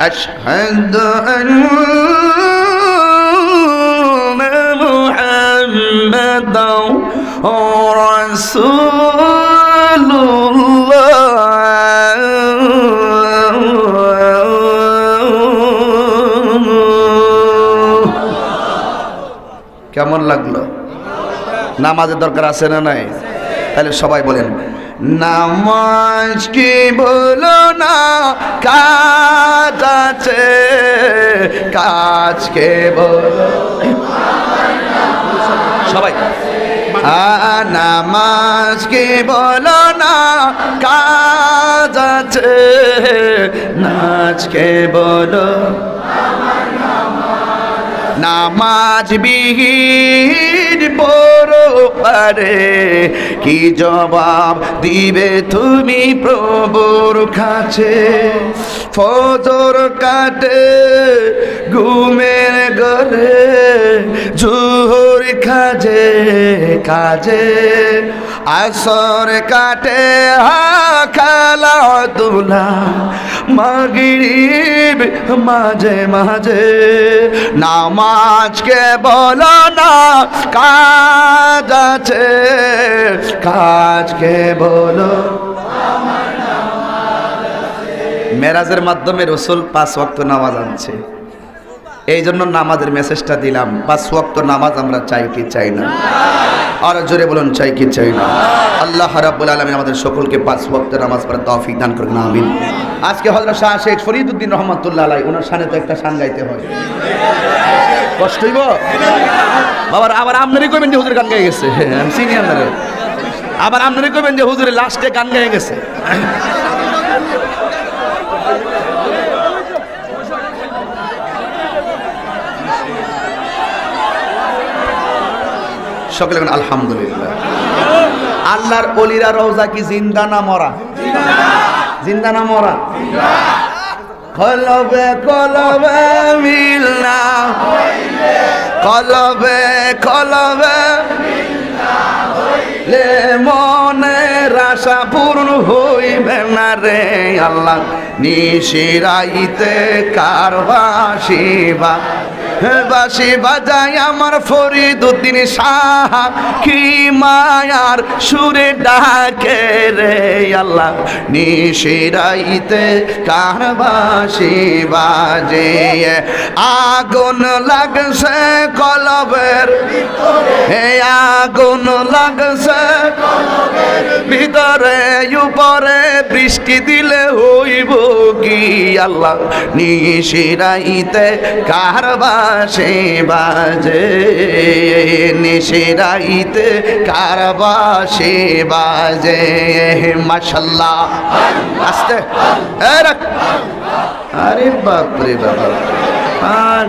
أشهد أن محمدا رسول الله. কেমন লাগলো? নামাজের দরকার আছে না নাই? তাহলে সবাই বলেন নামাজ কি বলো না কাজ আছে, কাজ কে বলো। সবাই নামাজকে বলো না কাজ আছে, নাচকে বলো নামাজ বিহীন বড় পারে, কি জবাব দিবে তুমি প্রভুর কাছে? ফজর কাটে ঘুমের ঘরে, জোহর কাজে কাজে, আসর কাটে খেলা দুলা, মাগরিব মাঝে মাঝে, নামাজকে বলো না কাজ আছে, কাজকে বলো। মেরাজের মাধ্যমে রসুল 5 ওয়াক্ত নামাজ আনছে, এই জন্য নামাজের মেসেজটা দিলাম। 5 ওয়াক্ত নামাজ আমরা চাই কি চাই না? আর জোরে বলুন চাই কি চাই না? আল্লাহ রাব্বুল আলামিন আমাদের সকলকে 5 ওয়াক্ত নামাজ পড়ার তৌফিক দান করুন, আমিন। আজকে হযরত শাহ শেখ ফরিদউদ্দিন রহমাতুল্লাহ আলাইহি, ওনার শানে তো একটা শান গাইতে হয়, কষ্ট হইব বাবার। আবার আপনারই কইবেন যে হুজুর গান গাই গেছে, আমি চিনি আপনারে। আবার আপনারই কইবেন যে হুজুরের লাস্টে গান গাই গেছে। সকলে আলহামদুলিল্লাহ। আল্লাহর ওলিরা রওজা কি জিন্দা না মরা? জিন্দা না মরা? কলবে কলবে মিল না হইলে, কলবে কলবে মিল না হইলে মনের আশা পূর্ণ হইবে না রে আল্লাহ। নিশিরাইতে কার বাঁশিবা বাঁশি বাজায় আমার ফরিদউদ্দিন শাহ, কি মায়ার সুরে ডাকে রে আল্লাহ। নিশিরাইতে কার বাঁশি বাজে, আগুন লাগছে কলবের ভিতরে, আগুন লাগছে কলবের ভিতরে, উপরে বৃষ্টি দিলে হইব কি আল্লাহ। নিশিরাইতে কার বাঁশি বাজে, নিশিরাইতে কার বাঁশি বাজে। মাশাআল্লাহ, আস্তে আরে বাপ রে বাপ,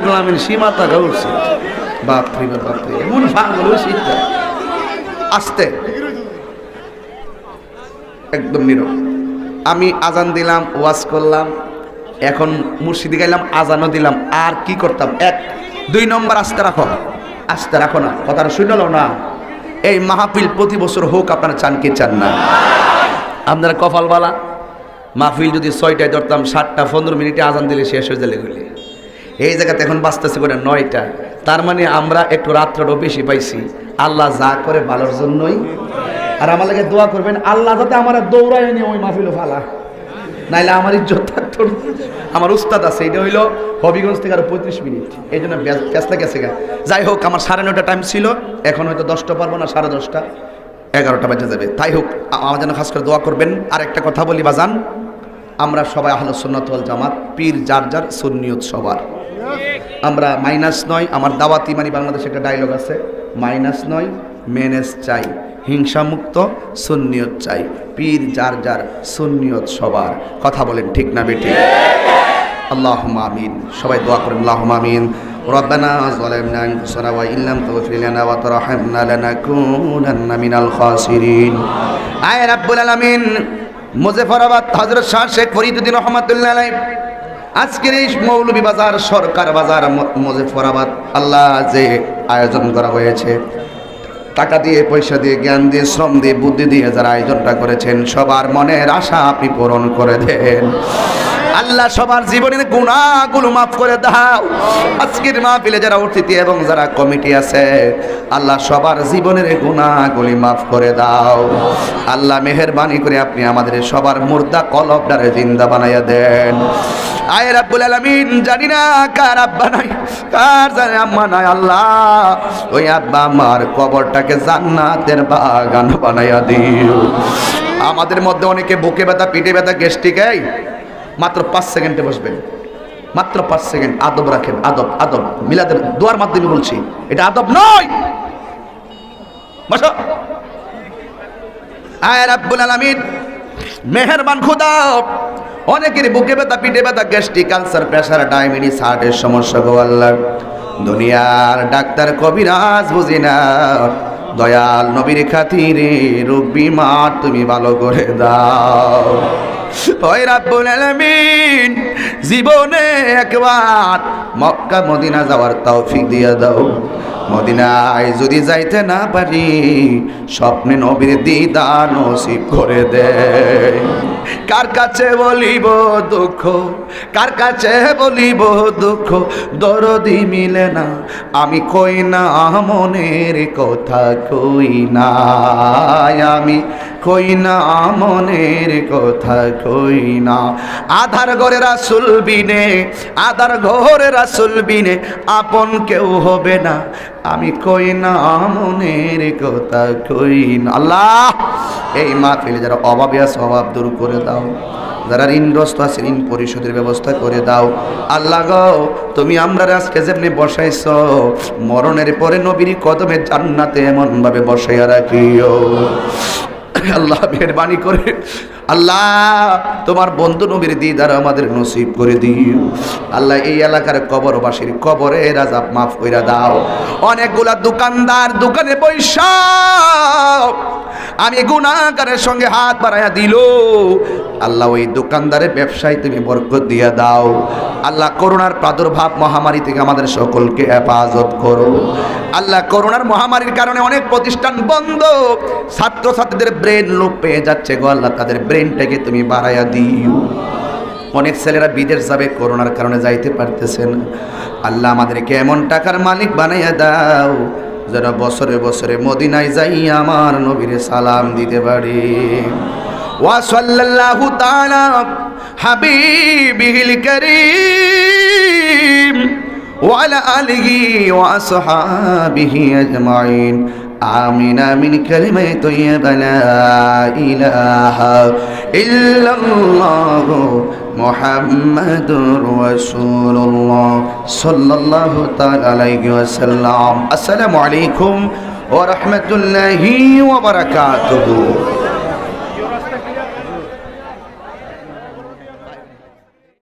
গ্রামীণ সীমাতা গাউছে, বাপ রে বাপ রে, এমন পাগল হইছে। আস্তে, একদম নীরব। আমি আজান দিলাম, ওয়াজ করলাম, এখন মুর্শিদি গাইলাম, আজানও দিলাম, আর কি করতাম? 1 2 নম্বর আস্তে রাখো, আস্তে রাখো না, কথাটা শুনলো না। এই মাহফিল প্রতি বছর হোক, আপনারা চান কি চান না? আপনারা কপালওয়ালা। মাহফিল যদি 6টায় ধরতাম, 7টা 15 মিনিটে আজান দিলে শেষ হয়ে যাবে গুলি। এই জায়গাতে এখন বাঁচতেছে করে 9টা, তার মানে আমরা একটু রাত্রটাও বেশি পাইছি। আল্লাহ যা করে ভালোর জন্যই। আর আমার লাগে দোয়া করবেন, আল্লাহ যাতে আমার দৌড়ায় নিয়ে ওই মাহফিল ফালা, নাইলে আমার ইজ্জত থাকতো। আমার উস্তাদ আছে, এটা হইলো হবিগঞ্জ থেকে আরো 35 মিনিট, এই জন্য ব্যস্ত গেছে গা। যাই হোক, আমার 9:30 টাইম ছিল, এখন হয়তো 10টা পারবো না, 10:30 11টা বাজে যাবে। তাই হোক, আমার জন্য খাস করে দোয়া করবেন। আর একটা কথা বলি বাজান, আমরা সবাই আহলুস সুন্নাত ওয়াল জামাত, পীর যার যার, সুন্নিয়ত সবার। আমরা মাইনাস নয়, আমার দাওয়াতি মানে বাংলাদেশে একটা ডায়লগ আছে, মাইনাস নয় মেনেজ চাই, হিংসামুক্ত সুন্নিয়ত চাই, পীর যার যার, সুন্নিয়ত সবার। কথা বলেন ঠিক না বেঠিক? আল্লাহুম্মা আমিন। সবাই দোয়া করেন, আল্লাহুম্মা আমিন। রব্বানা যালামনা আনফুসানা ওয়া ইল্লাম তাগফির লানা ওয়া তারহামনা লানাকুনান্না মিনাল খাসিরিন। আয় রাব্বুল আলামিন, মুজাফফরাবাদ হযরত শাহ শেখ ফরিদউদ্দিন রহমাতুল্লাহ আলাইহি আজকের এই মৌলভী বাজার, সরকার বাজার, মুজাফফরাবাদ, আল্লাহ যে আয়োজন করা হয়েছে, টাকা দিয়ে, পয়সা দিয়ে, জ্ঞান দিয়ে, শ্রম দিয়ে, বুদ্ধি দিয়ে যারা আয়োজনটা করেছেন, সবার মনের আশা আপনি পূরণ করে দেন আল্লাহ। সবার জীবনের গুনাহগুলো মাফ করে দাও। আজকের মাহফিলে যারা অতিথি এবং যারা কমিটি আছে, আল্লাহ সবার জীবনের গুনাহগুলি মাফ করে দাও আল্লাহ। মেহেরবানি করে আপনি আমাদের সবার মুর্দা কলবটারে জিন্দা বানাইয়া দেন। আয় রাব্বুল আলামিন, জানি না কার আব্বা নাই, কার জানে আম্মা নাই, আল্লাহ ওই আব্বা আমার কবরটাকে জান্নাতের বাগান বানাইয়া দিও। আমাদের মধ্যে অনেকে বুকে ব্যথা, পিঠে ব্যথা, গ্যাস্ট্রিক, এই মাত্র 5 সেকেন্ডে বসবেন, মাত্র 5 সেকেন্ড। আদব রাখেন, আদব, আদব। মিলাদের দোয়ার মাধ্যমে বলছি, এটা আদব নয়। বসো। আয় রাব্বুল আলামিন মেহেরবান খোদা, অনেকের বুকে ব্যথা, পিঠে ব্যথা, গ্যাস্ট্রিক, আলসার, প্রেসার, ডায়াবেটিস, হার্টের সমস্যা গো আল্লাহ। দুনিয়ার ডাক্তার কবিরাজ বুঝি না, দয়াল নবীর খাতিরে রোগ বিমার তুমি ভালো করে দাও। ওই রাব্বুল আলামিন জীবনে একবার মক্কা মদিনা যাওয়ার তৌফিক দিয়ে দাও। মদিনায় যদি যাইতে না পারি, স্বপ্নে নবীর দিদার নসিব করে দে। কার কাছে বলিব দুঃখ, কার কাছে বলিব দুঃখ, দরদি মিলে না, আমি কই না মনের কথা, কই না আমি, কই না মনের কথা, কই না। আধার ঘরে রাসূল বিনে, আধার ঘরে রাসূল বিনে আপন কেউ হবে না, আমি কই না মনের কথা, কই না। আল্লাহ এই মাহফিলে যারা অভাবে আছে অভাব দূর করে দাও, যারা ঋণগ্রস্ত আছে ঋণ পরিশোধের ব্যবস্থা করে দাও। আল্লাহ গো তুমি আমরা আজকে যেমনি বসাইছ, মরণের পরে নবীর কদমে জান্নাতে এমন ভাবে বসাইয়া রাখিও। আল্লাহ মেহেরবানি করে আল্লাহ তোমার বন্ধু নবীর দিদার আমাদের নসিব করে দিও। আল্লাহ এই এলাকার কবরবাসীর কবরের আযাব মাফ কইরা দাও। অনেকগুলা দোকানদার দোকানে পয়সা আমি গুনাহগারের সঙ্গে হাত বাড়াইয়া দিল, আল্লাহ ওই দোকানদারের ব্যবসায় তুমি বরকত দিয়া দাও। আল্লাহ করোনার প্রাদুর্ভাব মহামারী থেকে আমাদের সকলকে হেফাজত করো। আল্লাহ করোনার মহামারীর কারণে অনেক প্রতিষ্ঠান বন্ধ, ছাত্রছাত্রীদের ব্রেন লোপ পেয়ে যাচ্ছে গো আল্লাহ, তাদের ব্রেনটাকে তুমি বাড়াইয়া দিও। অনেক ছেলেরা বিদেশ যাবে, করোনার কারণে যাইতে পারতেছে না। আল্লাহ আমাদেরকে এমন টাকার মালিক বানাইয়া দাও যারা বছরে বছরে মদিনায় যাই আমার নবীর সালাম দিতে পারি। ওয়া সাল্লাল্লাহু তাআলা হাবিবিল কারীম ওয়া আলা আলিহি ওয়া আসহাবিহি আজমাইন। আমিন আমিন কালিমায়ে তাইয়্যিবা লা ইলাহা ইল্লাল্লাহু মুহাম্মাদুর রাসূলুল্লাহ সাল্লাল্লাহু তাআলা আলাইহি ওয়াসাল্লাম। আসসালামু আলাইকুম ওয়া রাহমাতুল্লাহি ওয়া বারাকাতুহু।